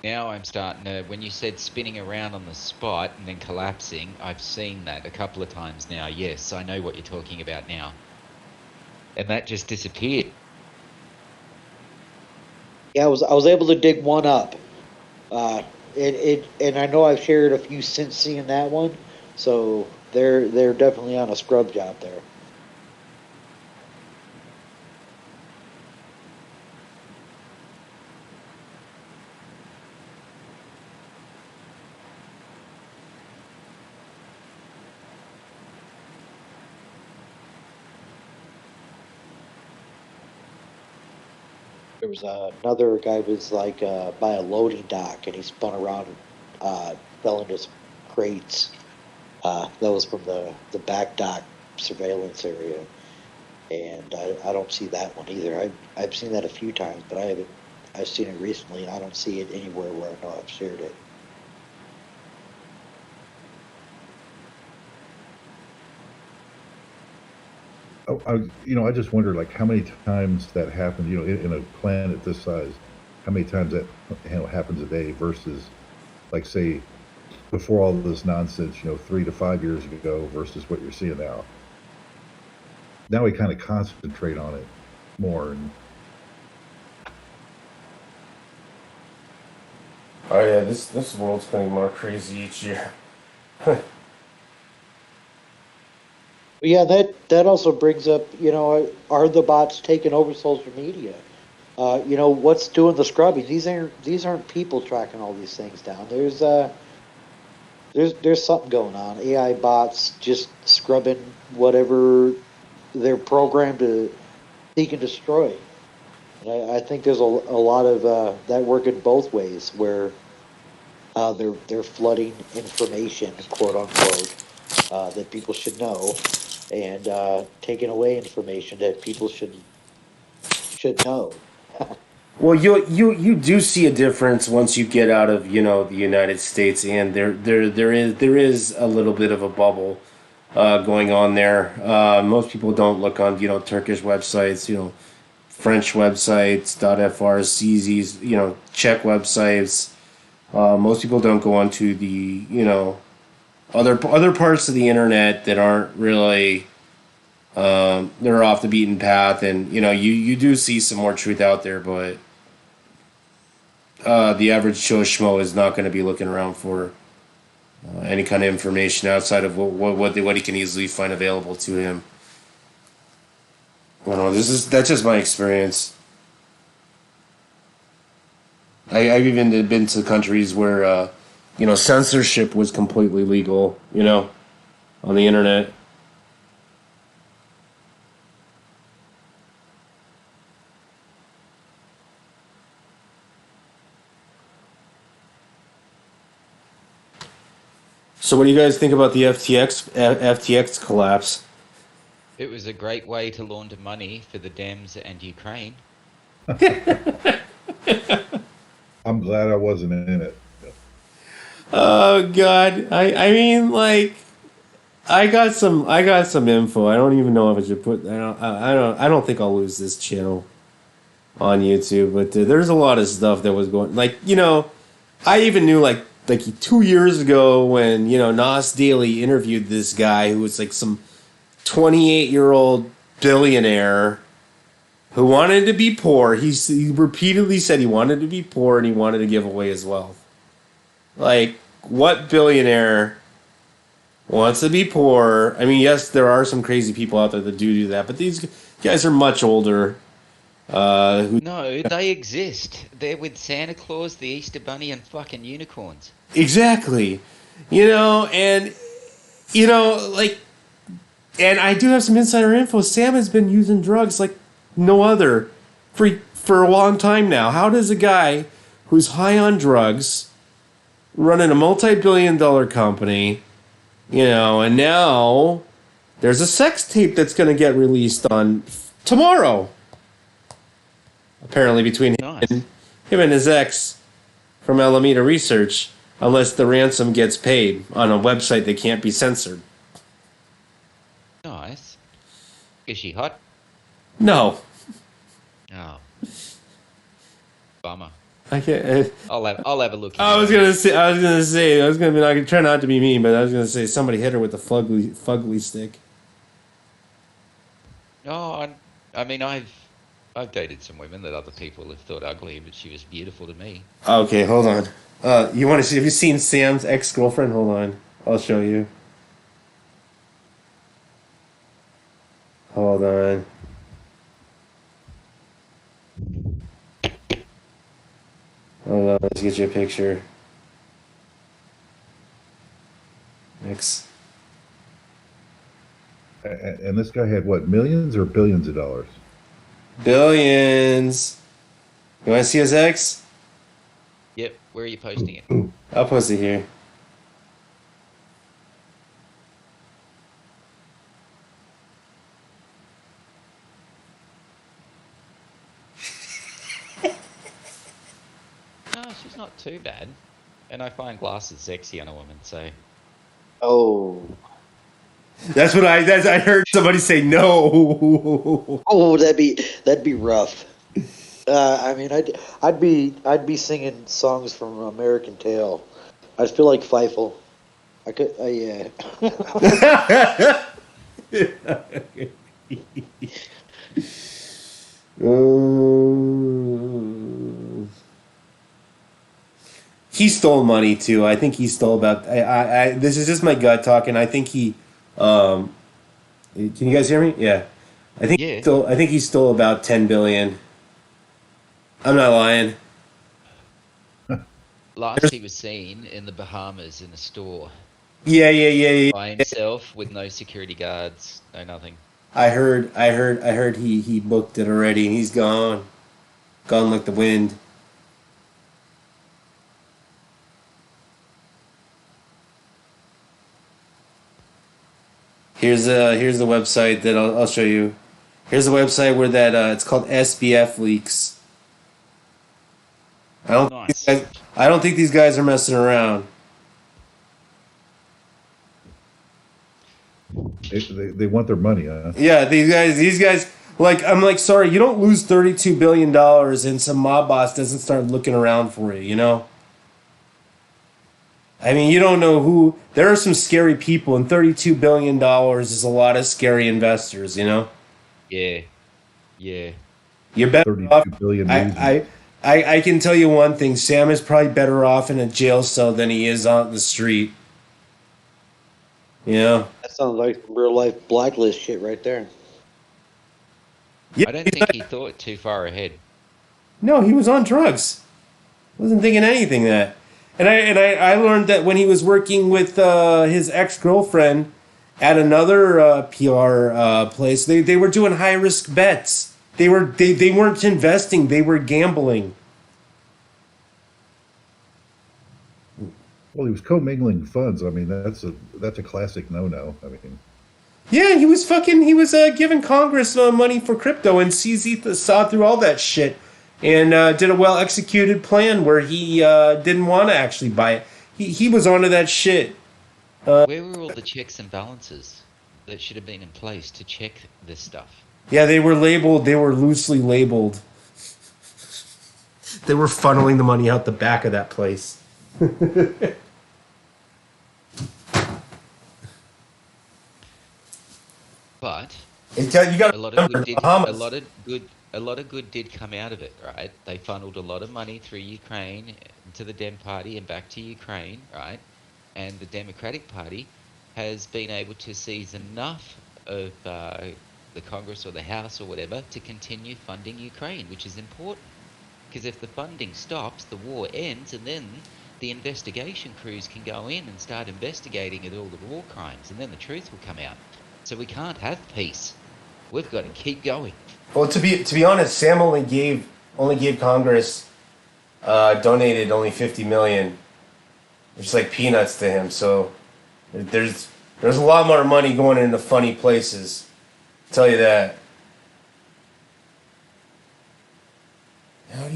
Now I'm starting to, when you said spinning around on the spot and then collapsing, I've seen that a couple of times now. Yes, I know what you're talking about now. And that just disappeared. Yeah, I was able to dig one up. And I know I've shared a few since seeing that one, so they're definitely on a scrub job there. There was another guy was like by a loading dock and he spun around, fell into some crates. That was from the back dock surveillance area, and I don't see that one either. I've seen that a few times, but I've seen it recently, and I don't see it anywhere where I know I've shared it. Oh, I just wonder, like, how many times that happens, in a planet this size, how many times that, happens a day versus, like, say, before all this nonsense, 3 to 5 years ago versus what you're seeing now. Now we kind of concentrate on it more. And Oh yeah, this world's getting more crazy each year. Yeah, that also brings up, are the bots taking over social media? What's doing the scrubbing? These aren't people tracking all these things down. There's something going on. AI bots just scrubbing whatever they're programmed to seek and destroy. And I think there's a lot of that work in both ways, where they're flooding information, quote unquote, that people should know, and taking away information that people should know. Well, you do see a difference once you get out of the United States, and there is a little bit of a bubble going on there. Most people don't look on Turkish websites, French websites, .frcz's, Czech websites. Most people don't go onto the other parts of the internet that aren't really they're off the beaten path, and you do see some more truth out there, but the average Joe Schmo is not going to be looking around for any kind of information outside of what he can easily find available to him. I don't know. That's just my experience. I've even been to countries where censorship was completely legal, on the internet. So what do you guys think about the FTX collapse? It was a great way to launder money for the Dems and Ukraine. I'm glad I wasn't in it. Oh God, I mean, like, I got some info. I don't even know if I should put. I don't think I'll lose this channel on YouTube. But there's a lot of stuff that was going. Like, I even knew like 2 years ago when Nas Daily interviewed this guy who was like some 28-year-old billionaire who wanted to be poor. He repeatedly said he wanted to be poor and he wanted to give away his wealth. Like, what billionaire wants to be poor? I mean, yes, there are some crazy people out there that do that, but these guys are much older. No, they exist. They're with Santa Claus, the Easter Bunny, and fucking unicorns. Exactly. And like, and I do have some insider info. Sam has been using drugs like no other for a long time now. How does a guy who's high on drugs, running a multi-billion-dollar company, and now there's a sex tape that's going to get released on tomorrow, apparently, between him and his ex from Alameda Research, unless the ransom gets paid on a website that can't be censored. Nice. Is she hot? No. Oh. Bummer. I can't. I'll have a look. I was gonna be try not to be mean, but I was gonna say somebody hit her with the fugly stick. No, I mean I've dated some women that other people have thought ugly, but she was beautiful to me. Okay, hold on. You want to see? Have you seen Sam's ex-girlfriend? Hold on, I'll show you. Hold on. Hold on, let's get you a picture. Next. And this guy had what, millions or billions of dollars? Billions. You want to see his ex? Yep. Where are you posting it? I'll post it here. No, she's not too bad. And I find glasses sexy on a woman, so. Oh, That's what I heard somebody say no. oh, that'd be rough. I mean, I'd be singing songs from American Tail. I'd feel like Feifel. I could, yeah. He stole money too. I think he stole about. This is just my gut talking. I think he. Can you guys hear me? Yeah. I think he stole about 10 billion. I'm not lying. Last he was seen in the Bahamas in a store Yeah. by himself with no security guards, no nothing. I heard he booked it already, and he's gone like the wind. Here's the website that I'll show you. Here's the website where that it's called SBF Leaks. I don't think these Nice. guys, I don't think these guys are messing around. They want their money, huh? Yeah, these guys like I'm like sorry, you don't lose $32 billion and some mob boss doesn't start looking around for you, you know? I mean, you don't know who. There are some scary people, and $32 billion is a lot of scary investors. You know, Yeah. Yeah. you're better off. 32 billion reasons. I can tell you one thing: Sam is probably better off in a jail cell than he is on the street. You know. That sounds like real life blacklist shit right there. Yeah. I don't think he thought too far ahead. No, he was on drugs. Wasn't thinking anything that. And I learned that when he was working with his ex girlfriend at another PR place, they were doing high risk bets. They weren't investing. They were gambling. Well, he was commingling funds. I mean, that's a classic no-no. I mean, Yeah, he was giving Congress money for crypto, and CZ saw through all that shit and did a well executed plan where he didn't want to actually buy it. He was onto that shit. Where were all the checks and balances that should have been in place to check this stuff? Yeah, they were labeled. They were loosely labeled. They were funneling the money out the back of that place. But You got a to lot of remember good the did Bahamas. a lot of good did come out of it, right? They funneled a lot of money through Ukraine to the Dem Party and back to Ukraine, right? And the Democratic Party has been able to seize enough of the Congress or the House or whatever to continue funding Ukraine, which is important. Because if the funding stops, the war ends, and then the investigation crews can go in and start investigating at all the war crimes, and then the truth will come out. So we can't have peace. We've got to keep going. Well, to be honest, Sam only gave Congress donated only 50 million, which is like peanuts to him. So there's a lot more money going into funny places. I'll tell you that. How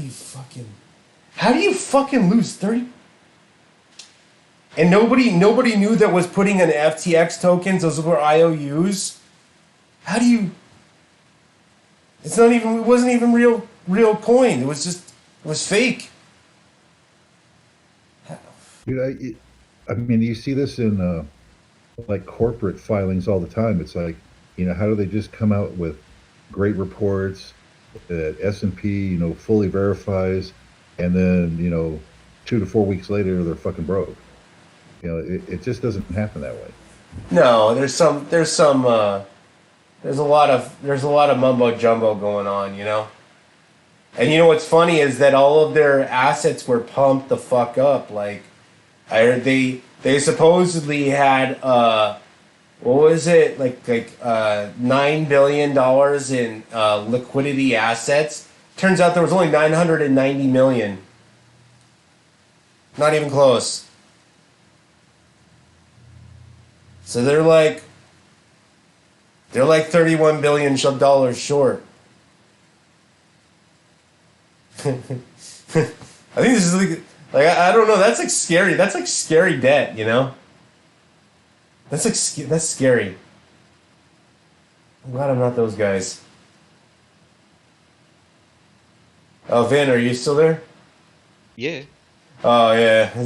do you fucking lose 30? And nobody knew that was putting in FTX tokens. Those were IOUs. How do you? It wasn't even real coin. It was fake. dude, I mean, you see this in like corporate filings all the time. It's like, how do they just come out with great reports that S&P, fully verifies, and then 2 to 4 weeks later they're fucking broke. It just doesn't happen that way. No, there's a lot of mumbo jumbo going on, you know. And you know what's funny is that all of their assets were pumped the fuck up. Like, I heard they supposedly had what was it like $9 billion in liquidity assets. Turns out there was only 990 million. Not even close. So they're like 31 billion dollars short. I think this is like I don't know. That's like scary. That's like scary debt, you know. That's scary. I'm glad I'm not those guys. Oh, Vin, are you still there? Yeah. Oh yeah,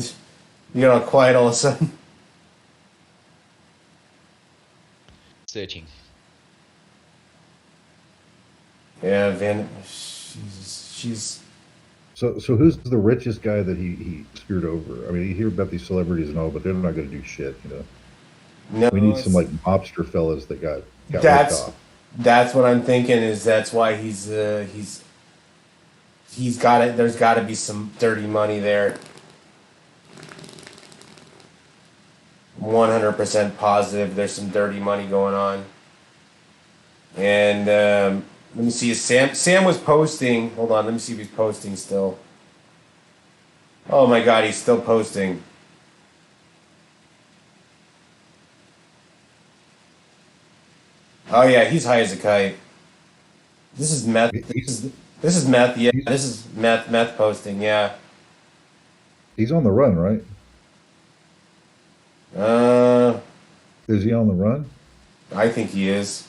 you got all quiet all of a sudden. Searching. Yeah, Vin. She's. So who's the richest guy that he screwed over? I mean, you hear about these celebrities and all, but they're not going to do shit. No, We need some like mobster fellas that got ripped That's off. that's what I'm thinking. Is that's why he's got it. There's got to be some dirty money there. 100% positive. There's some dirty money going on. And let me see. Sam was posting. Hold on. Let me see if he's posting still. Oh my God, he's still posting. Oh yeah, he's high as a kite. This is meth. He's This is meth. Yeah, he's this is meth posting. Yeah. he's on the run, right? Uh, Is he on the run? I think he is.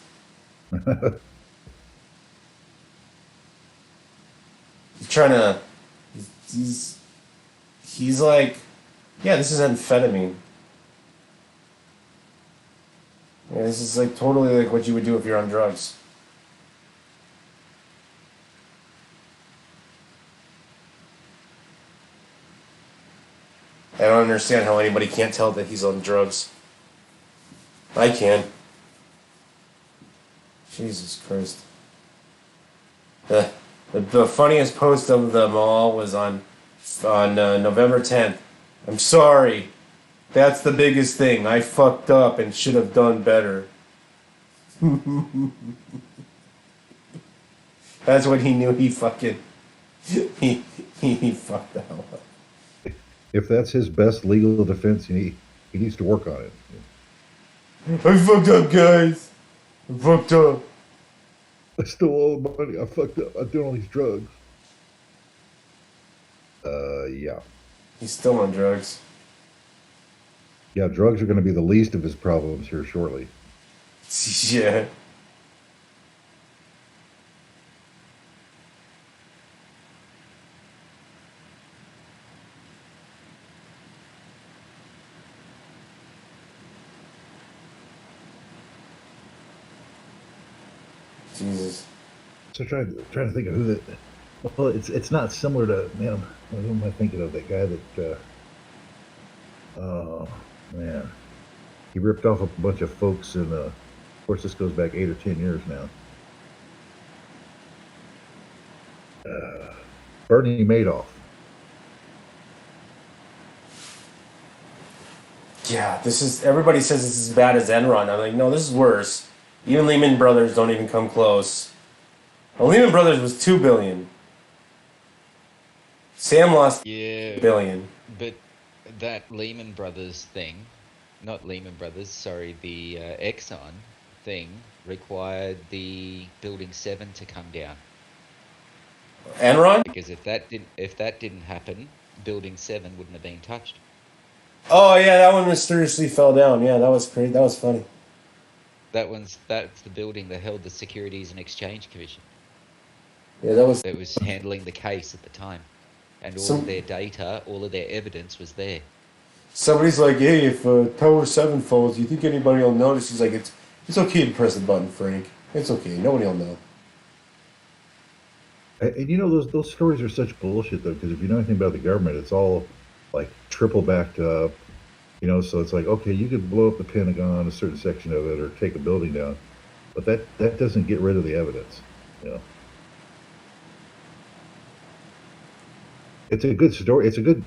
He's trying to. He's he's like, yeah, this is amphetamine. Yeah, this is like totally like what you would do if you're on drugs. I don't understand how anybody can't tell that he's on drugs. I can. Jesus Christ. The funniest post of them all was on November 10th. I'm sorry. That's the biggest thing. I fucked up and should have done better. That's when he knew he fucking he he fucked that up. If that's his best legal defense, he needs to work on it. I fucked up, guys. I fucked up. I stole all the money. I fucked up. I'm doing all these drugs. Yeah. He's still on drugs. Yeah, drugs are going to be the least of his problems here shortly. Yeah. Jesus. So trying to think of who that. Well, it's not similar to man. Who am I thinking of? That guy that. Oh man, he ripped off a bunch of folks, and of course this goes back 8 or 10 years now. Bernie Madoff. Yeah, this is. Everybody says this is as bad as Enron. I'm like, no, this is worse. Even Lehman Brothers don't even come close. Well, Lehman Brothers was 2 billion. Sam lost Yeah, billion. but that Lehman Brothers thing, not Lehman Brothers, sorry, the Exxon thing required the Building 7 to come down. Enron? Because if that didn't happen, Building 7 wouldn't have been touched. Oh yeah, that one mysteriously fell down. Yeah, that was crazy. That was funny. That's the building that held the Securities and Exchange Commission Yeah, that was that was handling the case at the time. And all of some. their data, all of their evidence was there. Somebody's like, hey, if Tower 7 falls, do you think anybody will notice? He's like, it's okay to press the button, Frank. It's okay. Nobody will know. And you know those stories are such bullshit though, because if you know anything about the government, it's all like triple backed up. You know, so it's like okay, you could blow up the Pentagon, a certain section of it, or take a building down, but that doesn't get rid of the evidence. You know, it's a good story. It's a good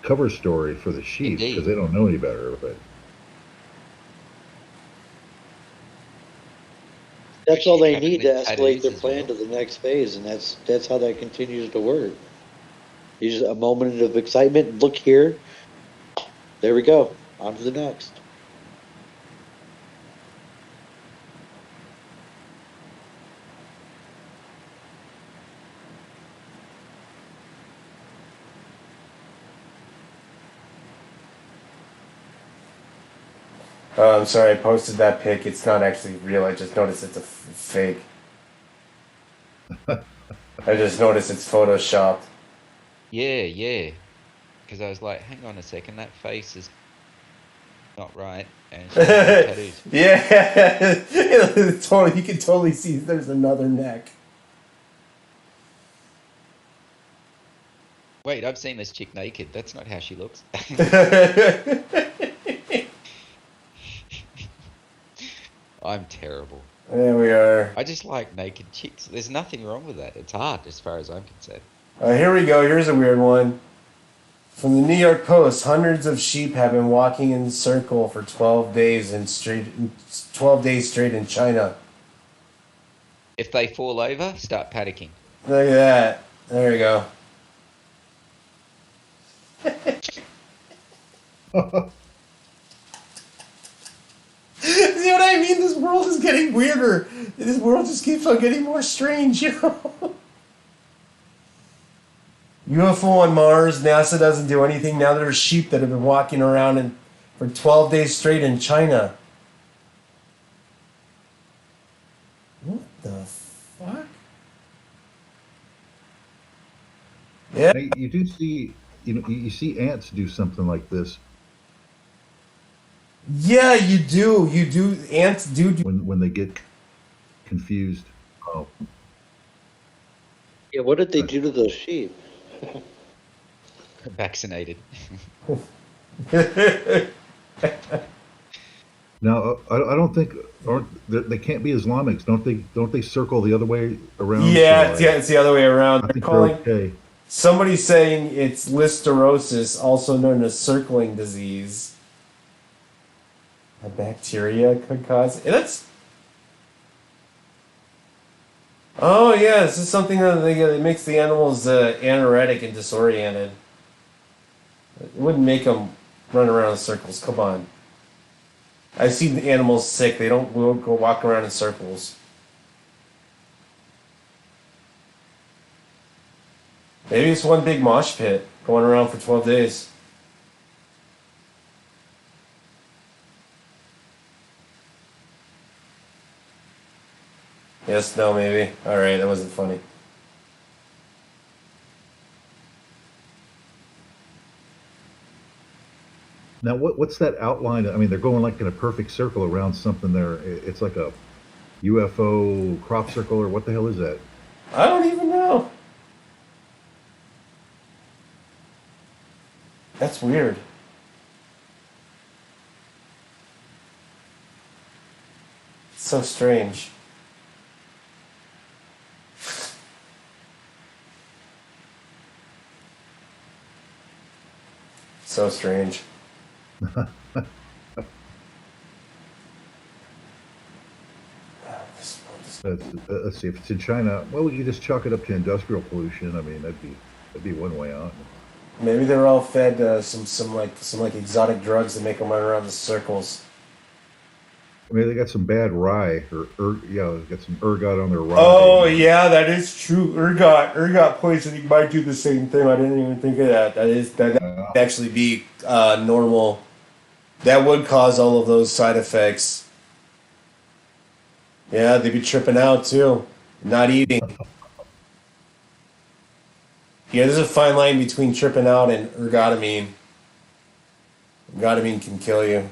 cover story for the sheep because Indeed. they don't know any better. But That's all they Having need to them escalate tattoos their as plan well. to the next phase, and that's how that continues to work. You just a moment of excitement. Look here, there we go. On to the next. I'm sorry, I posted that pic. It's not actually real. I just noticed it's a fake. I just noticed it's photoshopped. Yeah. Because I was like, hang on a second, that face is not right. And she's got more tattoos. Yeah, totally. You can totally see there's another neck. Wait, I've seen this chick naked. That's not how she looks. I'm terrible. There we are. I just like naked chicks. There's nothing wrong with that. It's art, as far as I'm concerned. Here we go. Here's a weird one. From the New York Post, hundreds of sheep have been walking in a circle for 12 days straight in China. If they fall over, start panicking. Look at that. There you go. See what I mean? This world is getting weirder. This world just keeps on getting more strange, you know? UFO on Mars, NASA doesn't do anything. Now there's sheep that have been walking around for 12 days straight in China. What the fuck? Yeah. Hey, you do see, you see ants do something like this Yeah, you do. You do. Ants do. when they get confused. Oh, Yeah, what did they do to those sheep? Vaccinated. now I don't think they can't be Islamics, don't they? Don't they circle the other way around? Yeah, So yeah, it's the other way around. I They're think calling. they're okay. Somebody's saying it's listerosis, also known as circling disease. A bacteria could cause it. Oh yeah, this is something that makes the animals anoretic and disoriented. It wouldn't make them run around in circles. Come on. I've seen animals sick. They don't go walk around in circles. Maybe it's one big mosh pit going around for 12 days. Yes, no, maybe. Alright, that wasn't funny. Now, what's that outline? I mean, they're going like in a perfect circle around something there. It's like a UFO crop circle, or what the hell is that? I don't even know. That's weird. It's so strange. So strange. Let's see, if it's in China, well, we could just chalk it up to industrial pollution. I mean, that'd be one way out. Maybe they're all fed some exotic drugs that make them run around in circles. I mean, they got some bad rye, yeah, they got some ergot on their rye. Oh yeah, that is true. Ergot poisoning might do the same thing. I didn't even think of that. That actually be normal. That would cause all of those side effects. Yeah, they'd be tripping out too, not eating. Yeah, there's a fine line between tripping out and ergotamine. Ergotamine can kill you.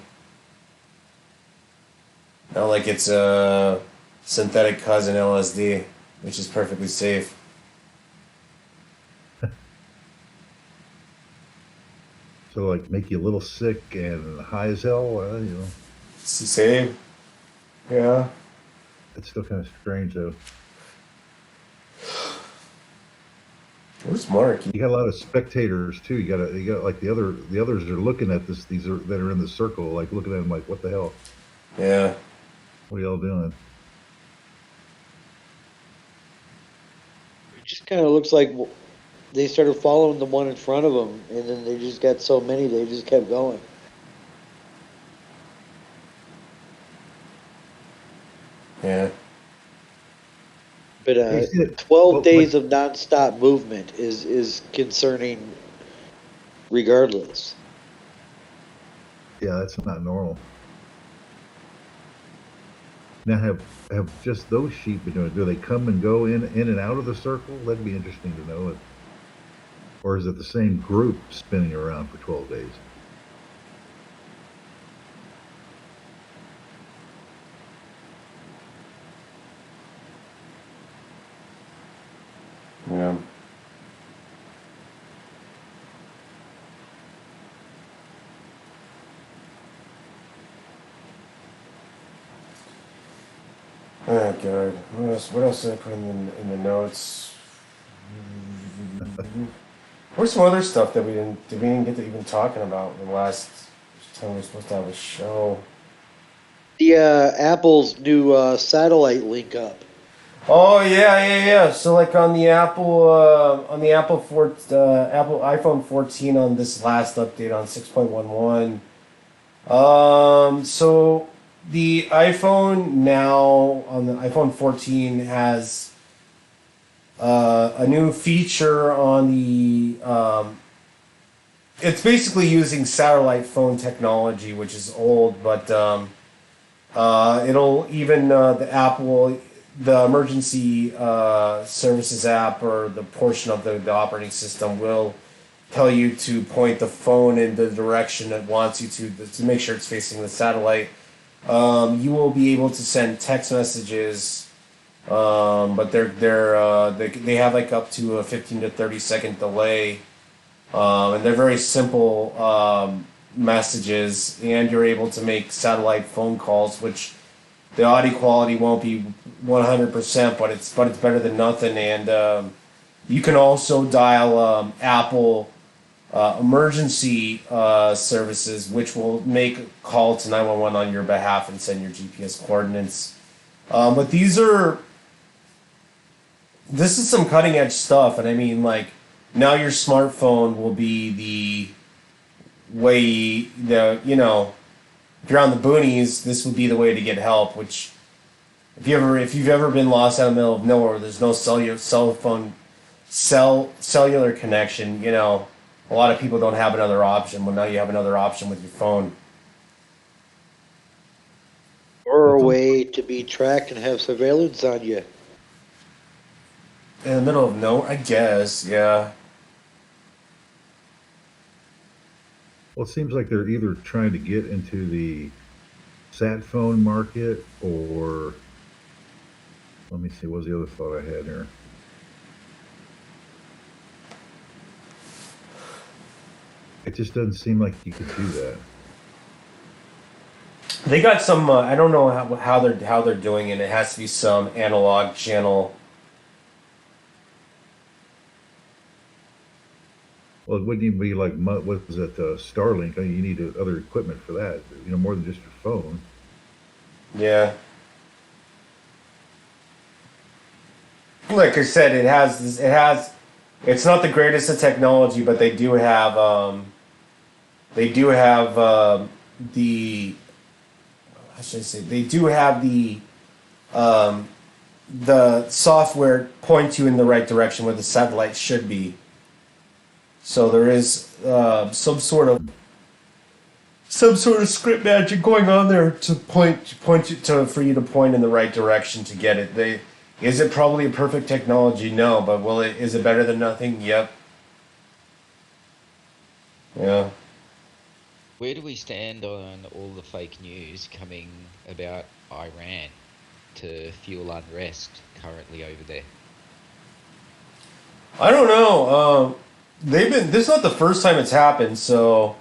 Not like it's a synthetic cousin LSD, which is perfectly safe. So, like, make you a little sick and high as hell, It's the same. Yeah. It's still kind of strange, though. Where's Mark? You got a lot of spectators too. You got like the others are looking at this. These are that are in the circle, like looking at them, like, what the hell? Yeah. What are y'all doing? It just kind of looks like they started following the one in front of them, and then they just got so many, they just kept going. Yeah. But You see it- 12 well, days of nonstop movement is concerning regardless. Yeah, that's not normal. Now, have just those sheep been doing? Do they come and go in and out of the circle? That'd be interesting to know. Or is it the same group spinning around for 12 days? Yeah. Oh God! What else? What else did I put in the notes? Where's some other stuff that we didn't get to even talking about the last time we were supposed to have a show? The Apple's new satellite link up. Oh yeah. So like on the Apple iPhone 14 on this last update on 6.11. So the iPhone now on the iPhone 14 has a new feature on the. It's basically using satellite phone technology, which is old, but it'll even the emergency services app or the portion of the operating system will tell you to point the phone in the direction it wants you to make sure it's facing the satellite. You will be able to send text messages, but they have like up to a 15 to 30 second delay, and they're very simple messages, and you're able to make satellite phone calls, which the audio quality won't be 100%, but it's better than nothing. And you can also dial Apple emergency services, which will make a call to 911 on your behalf and send your GPS coordinates. But this is some cutting edge stuff, and I mean, like, now your smartphone will be the way if you're on the boonies, this would be the way to get help. Which if you've ever been lost out in the middle of nowhere, where there's no cellular connection, a lot of people don't have another option. Well, now you have another option with your phone. Or a way to be tracked and have surveillance on you. In the middle of nowhere, I guess, yeah. Well, it seems like they're either trying to get into the sat phone market, or let me see, what was the other thought I had here? It just doesn't seem like you could do that. They got some. I don't know how they're doing it. It has to be some analog channel. Well, it wouldn't even be like, what is it, Starlink? I mean, you need other equipment for that, more than just your phone. Yeah. Like I said, it has this. It has. It's not the greatest of technology, but they do have. They do have the. How should I say? They do have the software point you in the right direction where the satellite should be. So there is some sort of script magic going on there to point you to for you to point in the right direction to get it. Is it probably a perfect technology? No, but is it better than nothing? Yep. Yeah. Where do we stand on all the fake news coming about Iran to fuel unrest currently over there? I don't know. This is not the first time it's happened, so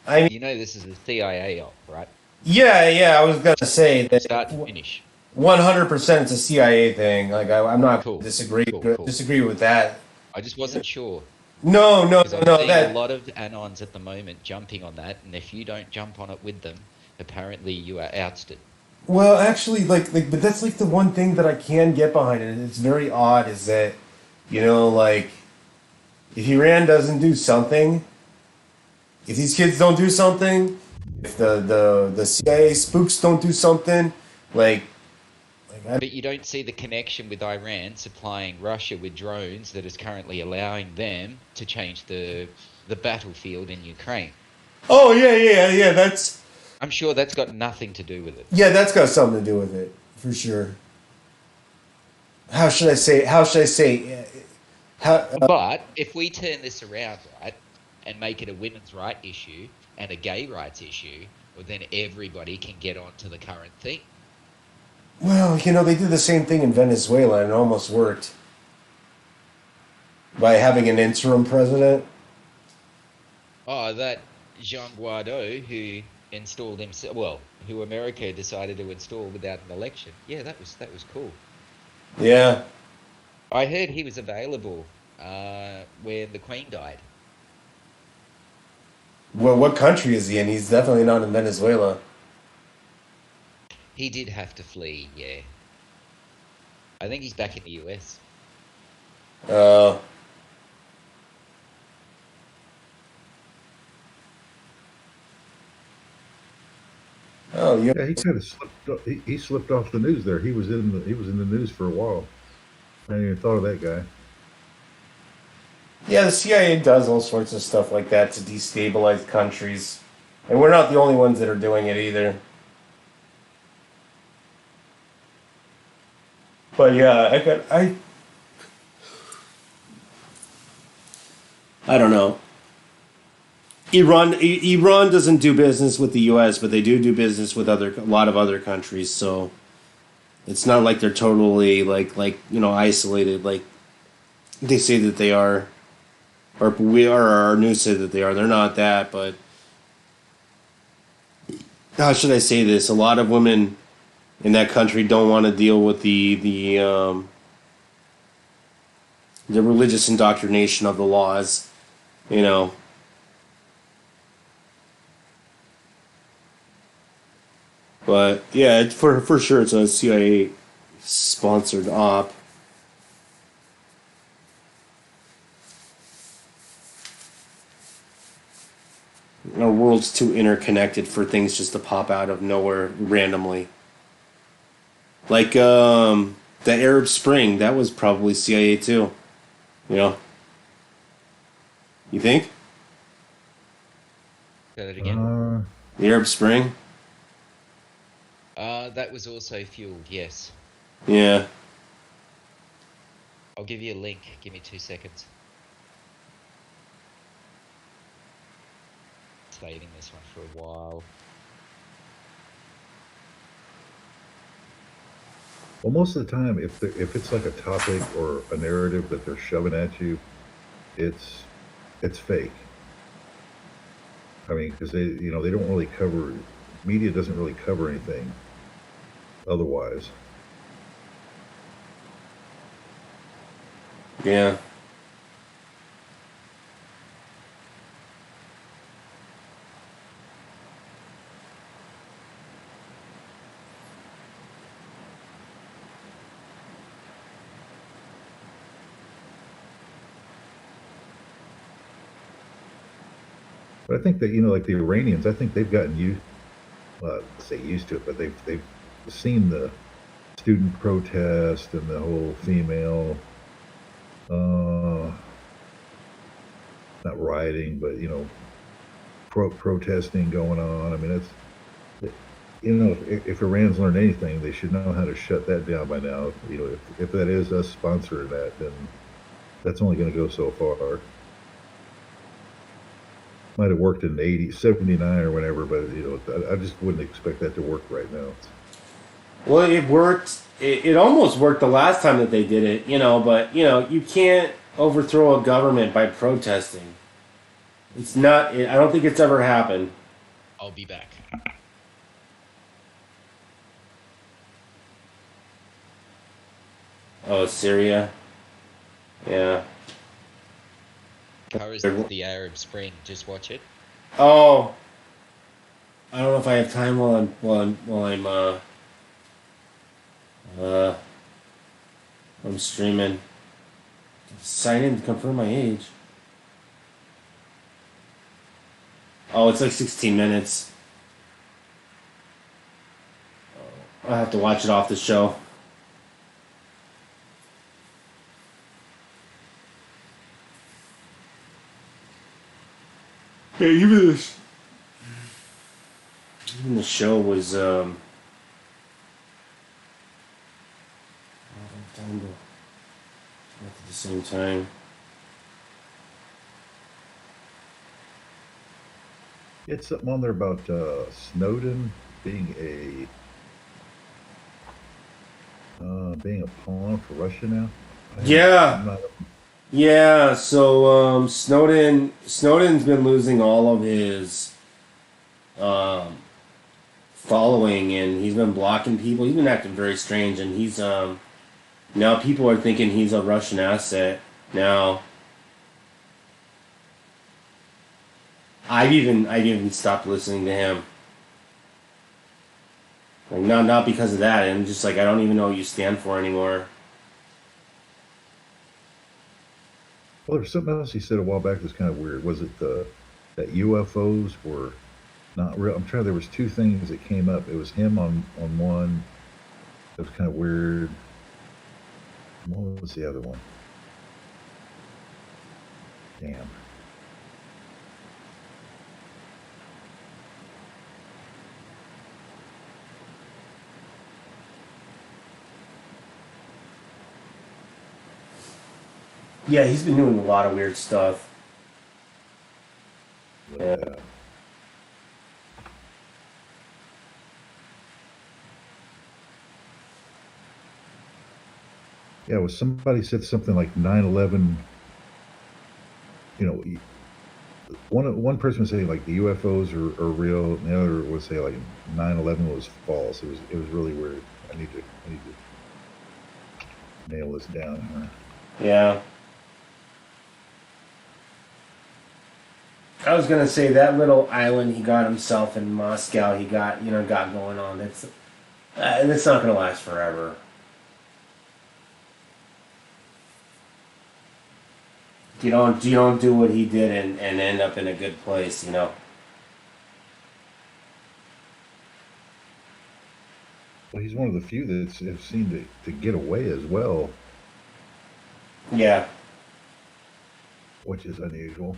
I mean, You know this is a CIA op, right? yeah. I was gonna say that Start to finish. 100% it's a CIA thing. Like I'm not Cool. disagree Cool. disagree with that. I just wasn't sure. No. Because I'm seeing a That lot of anons at the moment jumping on that, and if you don't jump on it with them, apparently you are ousted. well, actually, but that's like the one thing that I can get behind it. It's very odd, is that like if Iran doesn't do something, if these kids don't do something, if the CIA spooks don't do something, like But you don't see the connection with Iran supplying Russia with drones that is currently allowing them to change the battlefield in Ukraine. oh yeah. I'm sure that's got nothing to do with it. That's got something to do with it for sure. How should I say? How should I say? How But if we turn this around, right, and make it a women's right issue and a gay rights issue, well, then everybody can get onto the current thing. well, they did the same thing in Venezuela and it almost worked by having an interim president. Oh, that Jean Guaido who installed himself, well, who America decided to install without an election. Yeah, that was cool. Yeah. I heard he was available when the Queen died. Well, what country is he in? He's definitely not in Venezuela. He did have to flee, yeah. I think he's back in the US. Uh, oh, you. Yeah, he kind of slipped. He slipped off the news there. He was in the news for a while. I hadn't even thought of that guy. Yeah, the CIA does all sorts of stuff like that to destabilize countries, and we're not the only ones that are doing it either. But yeah, I don't know. Iran doesn't do business with the U.S., but they do business with a lot of other countries. So it's not like they're totally isolated like they say that they are, or we are. Our news said that they are. They're not that, but how should I say this? A lot of women in that country don't want to deal with the religious indoctrination of the laws. You know, but yeah, for sure it's a CIA sponsored op. Our world's too interconnected for things just to pop out of nowhere randomly. Like the Arab Spring, that was probably CIA too. You know, you think Say that again. the Arab Spring? That was also fueled, yes. Yeah. I'll give you a link. Give me 2 seconds. Saving this one for a while. Well, most of the time, if it's like a topic or a narrative that they're shoving at you, it's fake. I mean, because they don't really cover, media doesn't really cover anything otherwise. Yeah. But I think that like the Iranians, I think they've gotten used, say used to it, but they've seen the student protest and the whole female, uh, not rioting, but protesting going on. I mean, if Iran's learned anything, they should know how to shut that down by now. If that is us sponsoring that, then that's only going to go so far. Might have worked in 79 or whatever, but I just wouldn't expect that to work right now. Well, it worked. It almost worked the last time that they did it, but you can't overthrow a government by protesting. It's not. I don't think it's ever happened. I'll be back. Oh, Syria. Yeah. Covers the Arab Spring. Just watch it. Oh. I don't know if I have time I'm streaming. Sign in to confirm my age. Oh, it's like 16 minutes. I have to watch it off the show. Yeah, even this. Even the show was time to at the same time. It's something on there about Snowden being a pawn for Russia now. Yeah. Yeah, so Snowden's been losing all of his following, and he's been blocking people. He's been acting very strange, and he's now people are thinking he's a Russian asset. Now I've even stopped listening to him. Like not because of that, and just like I don't even know what you stand for anymore. Well, there's something else he said a while back that's kind of weird. Was it that UFOs were not real? I'm trying. There was two things that came up. It was him on one. It was kind of weird. What was the other one? Damn. Yeah, he's been doing a lot of weird stuff. Yeah. Yeah, was somebody said something like 9/11. You know, one person was saying like the UFOs are real, and the other would say like 9/11 was false. It was really weird. I need to nail this down here. Yeah. I was gonna say that little island he got himself in Moscow. He got going on. It's not gonna last forever. You don't do what he did and end up in a good place. Well, he's one of the few that have seemed to get away as well, Yeah. which is unusual.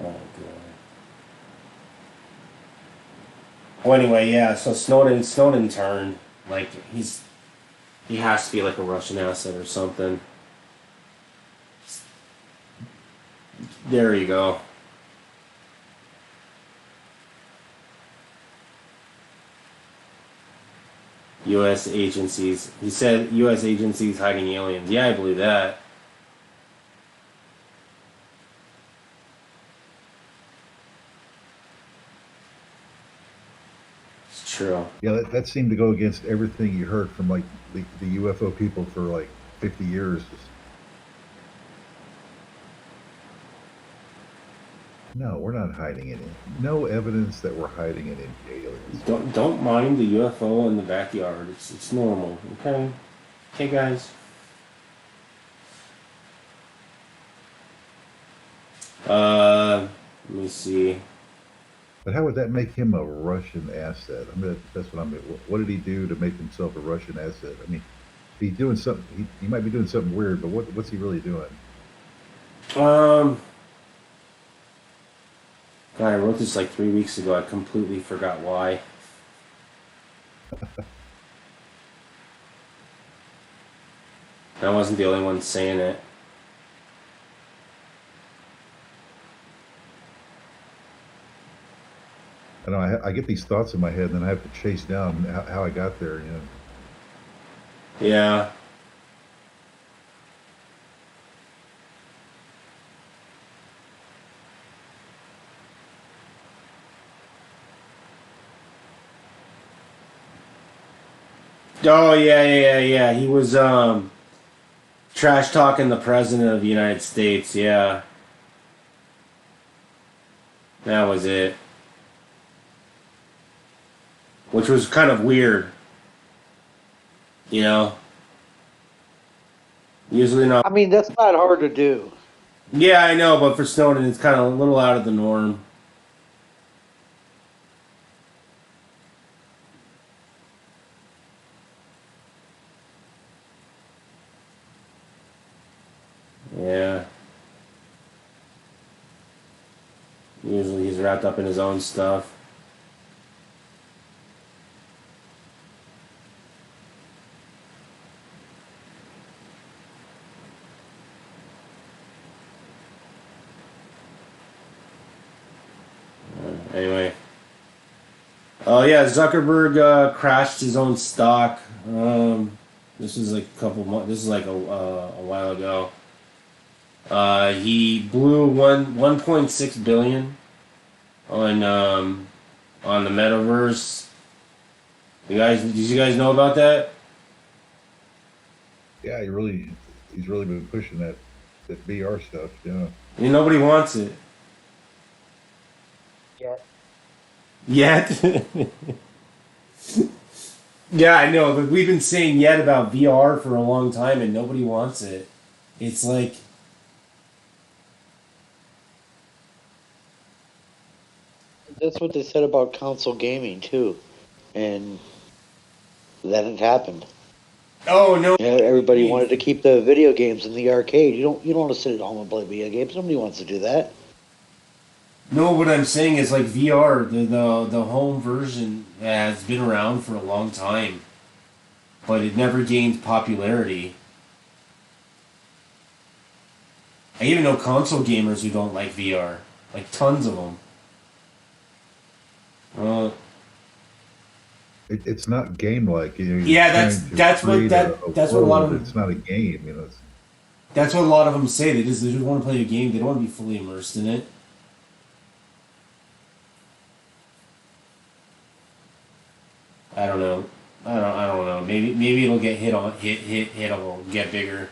Oh god. Well, anyway, yeah. So Snowden turned like he has to be like a Russian asset or something. There you go. U.S. agencies. He said U.S. agencies hiding aliens. Yeah, I believe that. It's true. Yeah, that seemed to go against everything you heard from like the UFO people for like 50 years. No, we're not hiding it. No evidence that we're hiding it in aliens. Don't mind the UFO in the backyard. It's normal. Okay. Okay, guys. Let me see. But how would that make him a Russian asset? I mean, that's what I mean. What did he do to make himself a Russian asset? I mean, if he's doing something, he might be doing something weird, but what's he really doing? Um, God, I wrote this like 3 weeks ago. I completely forgot why. I wasn't the only one saying it. I know I get these thoughts in my head, and then I have to chase down how I got there. You know. Yeah. Oh yeah. He was trash talking the president of the United States. Yeah, that was it. Which was kind of weird. You know, usually not. I mean, that's not hard to do. Yeah, I know, but for Snowden, it's kind of a little out of the norm. Yeah. Usually he's wrapped up in his own stuff. Anyway. Oh yeah, Zuckerberg crashed his own stock. This is like a couple months. This is like a while ago. He blew 1.6 billion on on the metaverse. Did you guys know about that? Yeah, he's really been pushing that VR stuff. Yeah. And nobody wants it Yeah. yet. Yeah, I know, but we've been saying yet about VR for a long time, and nobody wants it. It's like, That's what they said about console gaming too, and that had happened. oh no, You know, everybody wanted to keep the video games in the arcade. You don't want to sit at home and play video games. Nobody wants to do that. no. What I'm saying is like VR, the home version has been around for a long time, but it never gained popularity. I even know console gamers who don't like VR, like tons of them. Uh, It's not game like. You know, you're yeah, trying to that's what create that's what a lot world. of It's not a game. You know. that's what a lot of them say. They just want to play a game. They don't want to be fully immersed in it. I don't know. I don't know. Maybe it'll get hit. It'll get bigger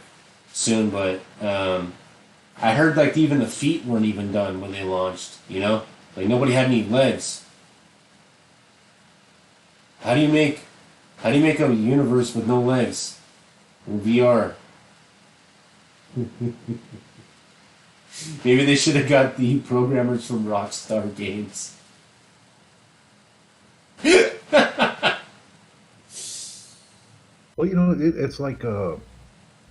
soon. But I heard like even the feet weren't even done when they launched. You know, like nobody had any legs. How do you make how do you make a universe with no legs in VR? Maybe they should have got the programmers from Rockstar Games. Well, you know, it's like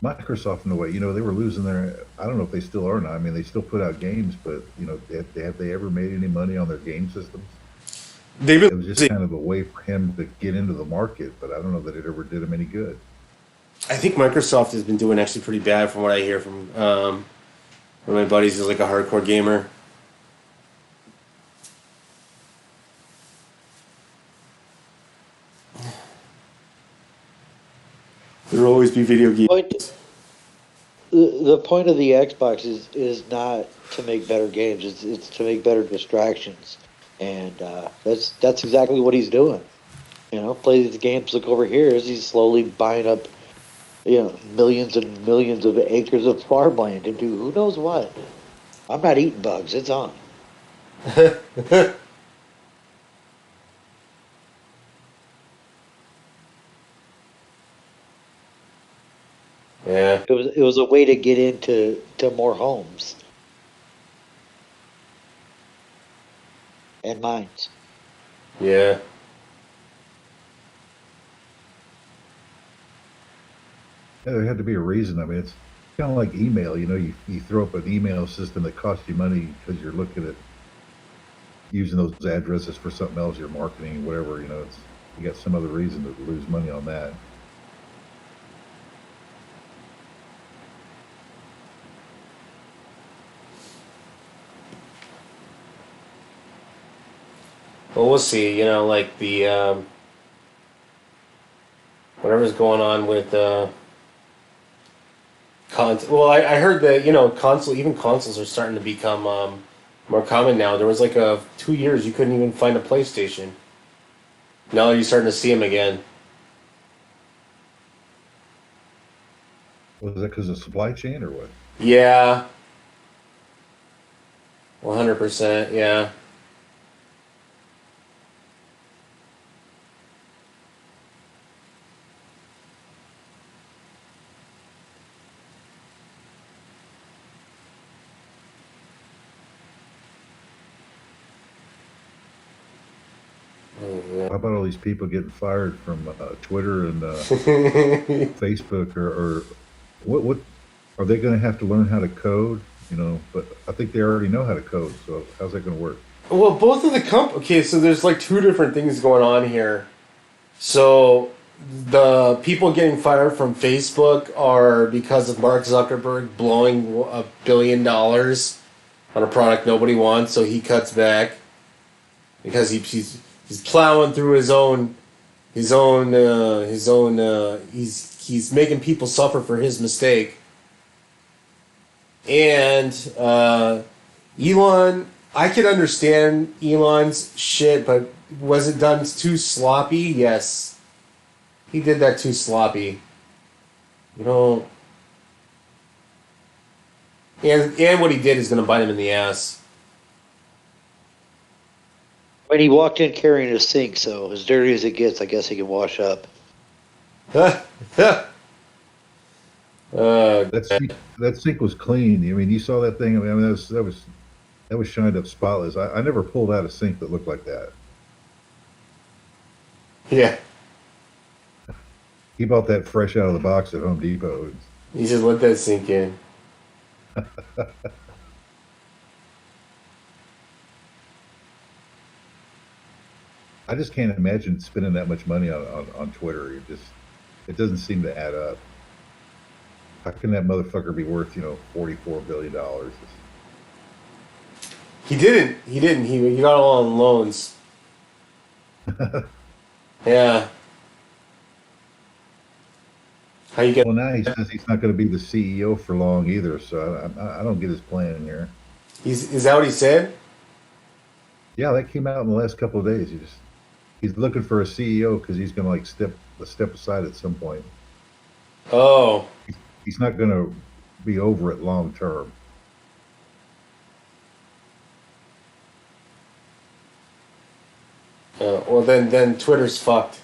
Microsoft in a way. You know, they were losing their. I don't know if they still are or not. I mean, they still put out games, but you know, have they ever made any money on their game systems? They It was just kind of a way for him to get into the market, but I don't know that it ever did him any good. I think Microsoft has been doing actually pretty bad from what I hear from one of my buddies who's like a hardcore gamer. There'll always be video games. Point, the point of the Xbox is not to make better games. It's to make better distractions, and that's exactly what he's doing. You know, play these games. Look over here as he's slowly buying up, millions and millions of acres of farmland to do who knows what. I'm not eating bugs. It's on. Yeah, It was a way to get into to more homes and mines. yeah. Yeah, there had to be a reason. I mean, it's kind of like email. You know, you throw up an email system that costs you money because you're looking at using those addresses for something else, your marketing, whatever. You know, it's you got some other reason to lose money on that. Well, we'll see. You know, like the whatever's going on with well, I heard that even consoles are starting to become more common now. There was like 2 years you couldn't even find a PlayStation. Now you're starting to see them again. Was that because of supply chain or what? Yeah, 100%. Yeah. How about all these people getting fired from Twitter and Facebook, or what? Are they going to have to learn how to code? You know, but I think they already know how to code. So how's that going to work? Well, both of the okay, so there's like two different things going on here. So the people getting fired from Facebook are because of Mark Zuckerberg blowing $1 billion on a product nobody wants, so he cuts back because he's plowing through he's making people suffer for his mistake. And Elon I can understand Elon's shit, but was it done too sloppy? Yes. He did that too sloppy. You know, and what he did is going to bite him in the ass. When he walked in carrying a sink, so as dirty as it gets, I guess he can wash up. That sink was clean. I mean, you saw that thing. I mean, that was shined up spotless. I never pulled out a sink that looked like that. Yeah. He bought that fresh out of the box at Home Depot. You just let that sink in. I just can't imagine spending that much money on Twitter. It doesn't seem to add up. How can that motherfucker be worth, $44 billion? He didn't. He didn't. He got all on loans. Yeah. How you get? Well, now he says he's not going to be the CEO for long either. So I don't get his plan here. Is that what he said? Yeah, that came out in the last couple of days. He's looking for a CEO because he's going to like step aside at some point. Oh. He's not going to be over it long term. Well, then Twitter's fucked.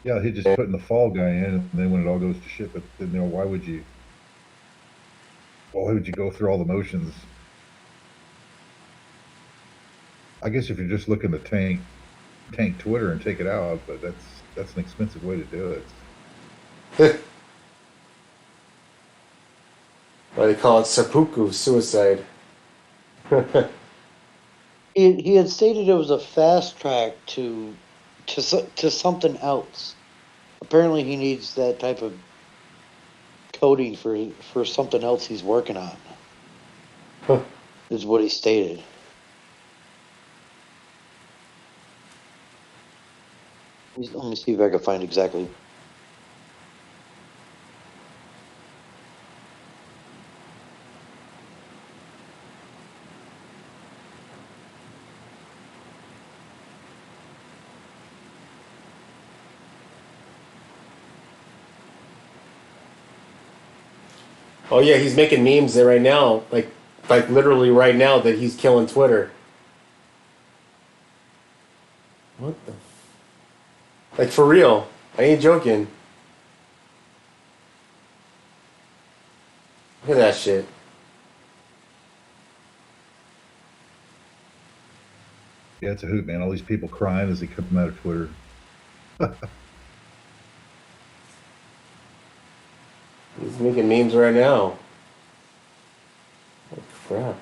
Yeah, he just putting the fall guy in, and then when it all goes to shit, but then why would you go through all the motions? I guess if you're just looking to tank Twitter and take it out, but that's an expensive way to do it. Why they call it seppuku, suicide. He had stated it was a fast track to something else. Apparently, he needs that type of coding for something else he's working on. Huh. Is what he stated. Let me see if I can find exactly. Oh yeah, he's making memes there right now, like literally right now that he's killing Twitter. What the? Like for real? I ain't joking. Look at that shit. Yeah, it's a hoot, man. All these people crying as they come out of Twitter. He's making memes right now. Oh, crap.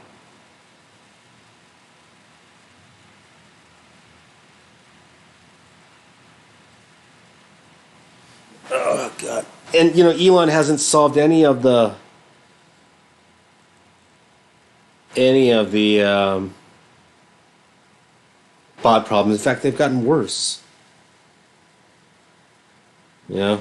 Oh god. And Elon hasn't solved any of the bot problems. In fact, they've gotten worse. Yeah.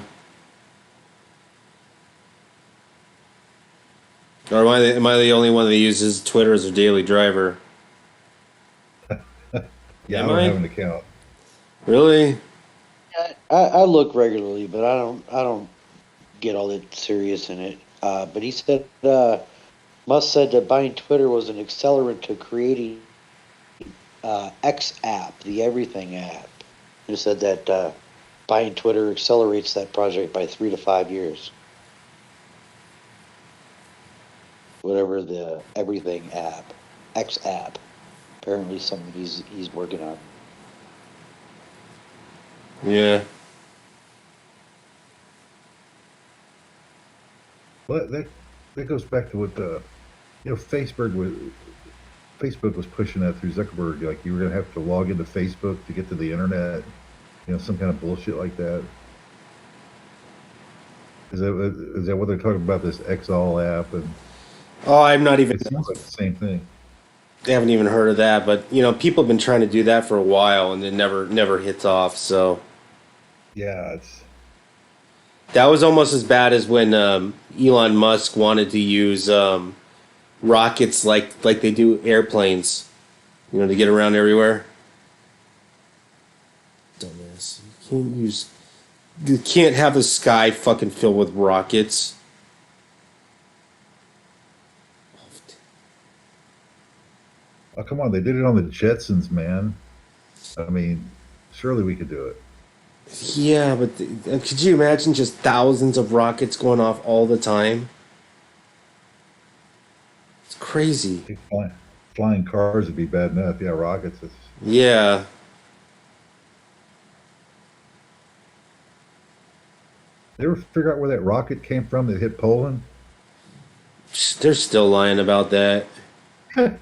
Or am I the only one that uses Twitter as a daily driver? Yeah, Am I don't I? have an account. Really? I look regularly, but I don't get all that serious in it. But he said Musk said that buying Twitter was an accelerant to creating X app, the Everything app. He said that buying Twitter accelerates that project by 3 to 5 years. Whatever the Everything app, X app, apparently something he's working on. Yeah. Well, that goes back to what Facebook was pushing that through Zuckerberg. Like you were gonna have to log into Facebook to get to the internet. Some kind of bullshit like that. Is that what they're talking about? This XAll app, and Oh, I'm not even. it sounds like the same thing. I haven't even heard of that, but people have been trying to do that for a while, and it never hits off. So Yeah, that was almost as bad as when Elon Musk wanted to use rockets like they do airplanes, to get around everywhere. Dumbass. You can't have the sky fucking filled with rockets. Oh, come on, they did it on the Jetsons, man. I mean, surely we could do it. Yeah, but could you imagine just thousands of rockets going off all the time? It's crazy. I think flying cars would be bad enough. Yeah, rockets. Yeah. They ever figure out where that rocket came from that hit Poland? They're still lying about that. I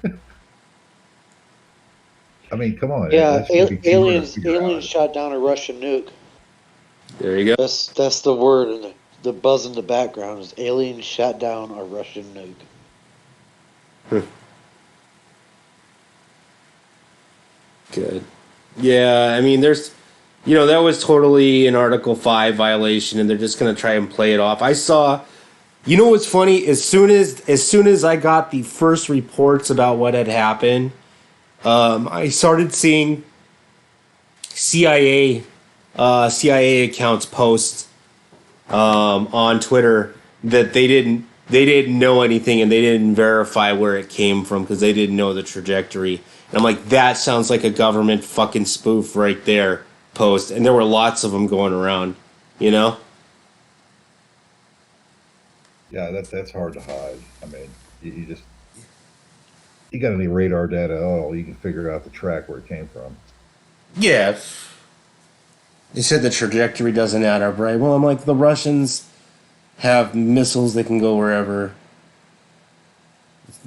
mean, come on. Yeah, That should be too hard to figure aliens out. shot down a Russian nuke. There you go. That's the word, and the buzz in the background is aliens shot down a Russian nuke. Good. Yeah, I mean, that was totally an Article 5 violation, and they're just going to try and play it off. I saw, what's funny? As soon as I got the first reports about what had happened, I started seeing CIA accounts post on Twitter that they didn't know anything and they didn't verify where it came from because they didn't know the trajectory. And I'm like, that sounds like a government fucking spoof right there. Post, and there were lots of them going around. Yeah, that's hard to hide. I mean, you got any radar data at all, you can figure out the track where it came from. Yeah. They said the trajectory doesn't add up, right? Well, I'm like, the Russians have missiles that can go wherever.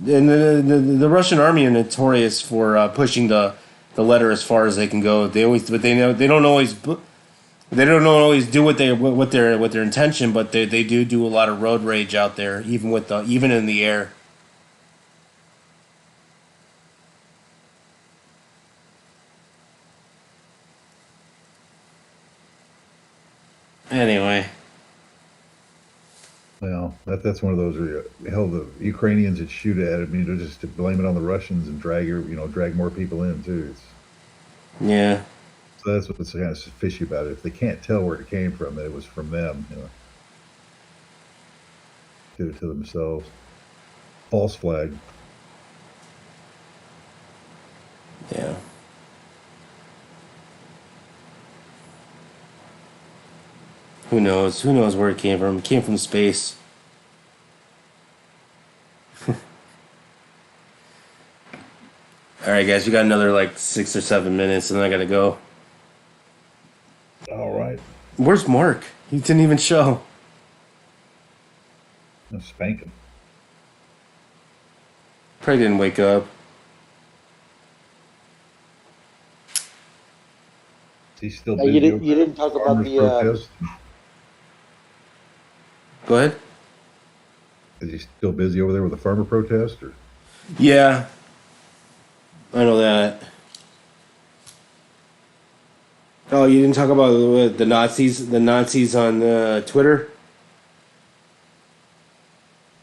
And the Russian army are notorious for pushing the letter as far as they can go. They always, but they don't always do what their intention, but they do a lot of road rage out there, even in the air. Anyway. Well, that's one of those where hell, the Ukrainians would shoot at it. I mean, just to blame it on the Russians and drag more people in too. Yeah. So that's what's kind of fishy about it. If they can't tell where it came from, that it was from them, did it to themselves. False flag. Yeah. Who knows? Who knows where it came from? It came from space. All right, guys, we got another 6 or 7 minutes, and then I gotta go. All right. Where's Mark? He didn't even show. No, spank him. Probably didn't wake up. Is he still You busy? you didn't talk about the. Protest? Go ahead. Is he still busy over there with the farmer protest? Or? Yeah. I know that. Oh, you didn't talk about the Nazis? The Nazis on Twitter?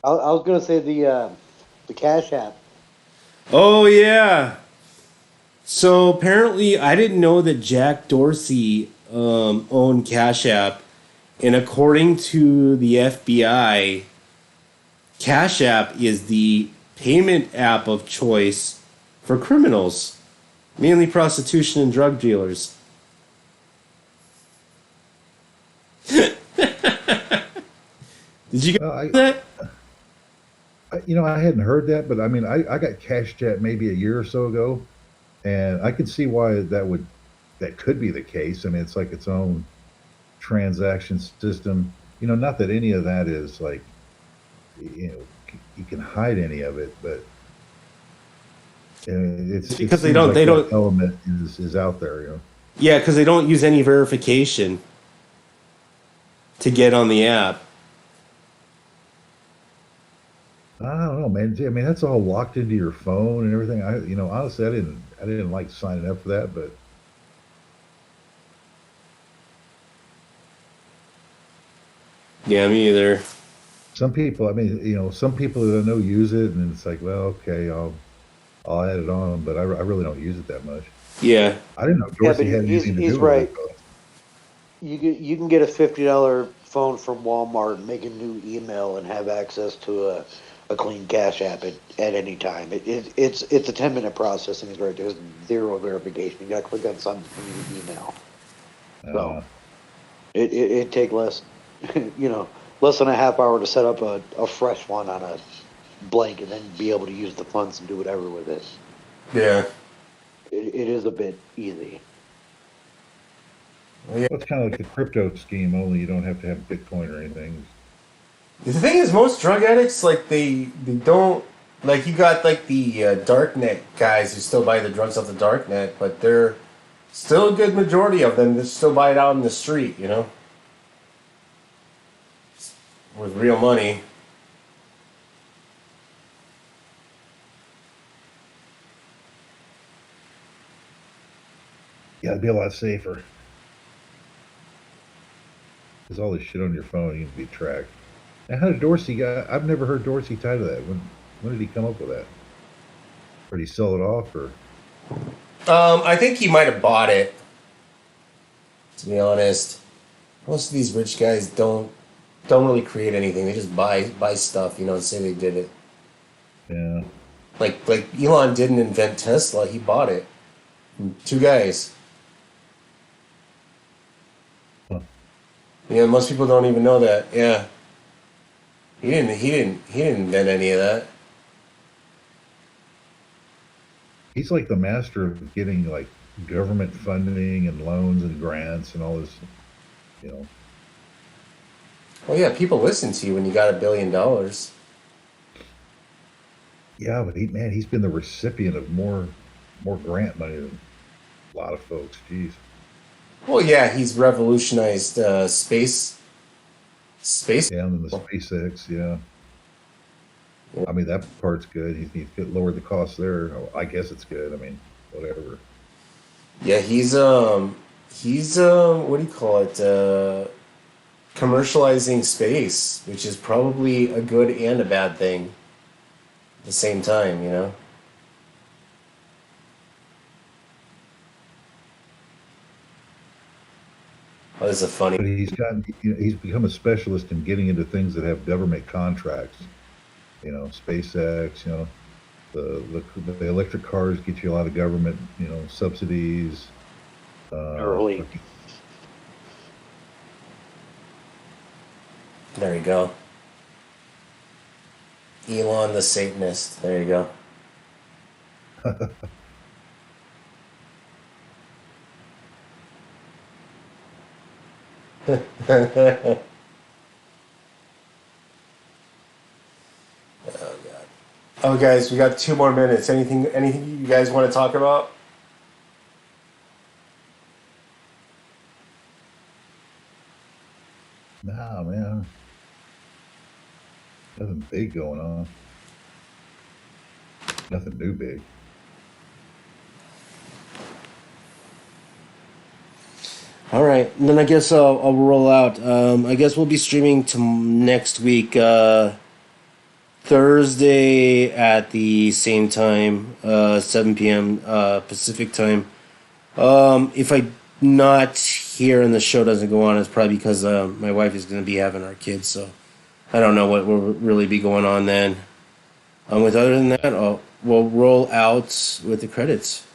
I was gonna say the Cash App. Oh, yeah. So apparently, I didn't know that Jack Dorsey owned Cash App. And according to the FBI, Cash App is the payment app of choice for criminals, mainly prostitution and drug dealers. Did you get that? I hadn't heard that, but I mean, I got Cash App maybe a year or so ago, and I could see why that could be the case. I mean, it's like its own transaction system. Not that any of that is you can hide any of it, but it's because they seems don't that element is out there. Yeah, because they don't use any verification to get on the app. I don't know, man. I mean, that's all locked into your phone and everything. Honestly, I didn't like signing up for that, but Yeah, me either. some people, I mean, some people that I know use it, and it's like, well, okay, I'll add it on, but I really don't use it that much. Yeah. I didn't know Yeah, but Dorsey had anything to he's do with it. right. You can get a $50 phone from Walmart and make a new email and have access to a clean cash app at any time. It's a 10-minute process, and he's right. There's zero verification. You got to click on something from your email. So Uh, it take less, less than a half hour to set up a fresh one on a blank, and then be able to use the funds and do whatever with it. Yeah. It is a bit easy. Yeah. well, it's kind of like the crypto scheme, only you don't have to have Bitcoin or anything. The thing is, most drug addicts, like, they don't, like, you got, like, the darknet guys who still buy the drugs off the darknet, but they're still a good majority of them that still buy it out in the street, with real money. Yeah, it'd be a lot safer. Because all this shit on your phone, you can be tracked. Now, how did Dorsey got? I've never heard Dorsey tie to that. When did he come up with that? Or did he sell it off? Or I think he might have bought it, to be honest. Most of these rich guys don't really create anything. They just buy stuff, and say they did it. yeah, Like Elon didn't invent Tesla, he bought it. Two guys. huh. Yeah, most people don't even know that. Yeah. He didn't invent any of that. He's like the master of getting like government funding and loans and grants and all this. You know, Well, yeah, people listen to you when you got $1 billion. yeah, but he's been the recipient of more grant money than a lot of folks. Jeez. Well, yeah, he's revolutionized space. Yeah, and then the SpaceX. Yeah, I mean that part's good. He's lowered the cost there. Oh, I guess it's good. I mean, whatever. Yeah, he's what do you call it? Commercializing space, which is probably a good and a bad thing at the same time. Oh, this is a funny. But he's become a specialist in getting into things that have government contracts. SpaceX. The electric cars get you a lot of government subsidies. Early. There you go. Elon the Satanist. There you go. Oh God. Oh, guys, we got 2 more minutes. Anything you guys want to talk about? Nah, man, nothing big going on. Nothing new big. All right, then I guess I'll roll out. I guess we'll be streaming to next week, Thursday at the same time, 7 p.m. Pacific time. If I'm not here and the show doesn't go on, it's probably because my wife is going to be having our kids, so I don't know what will really be going on then. With other than that, we'll roll out with the credits.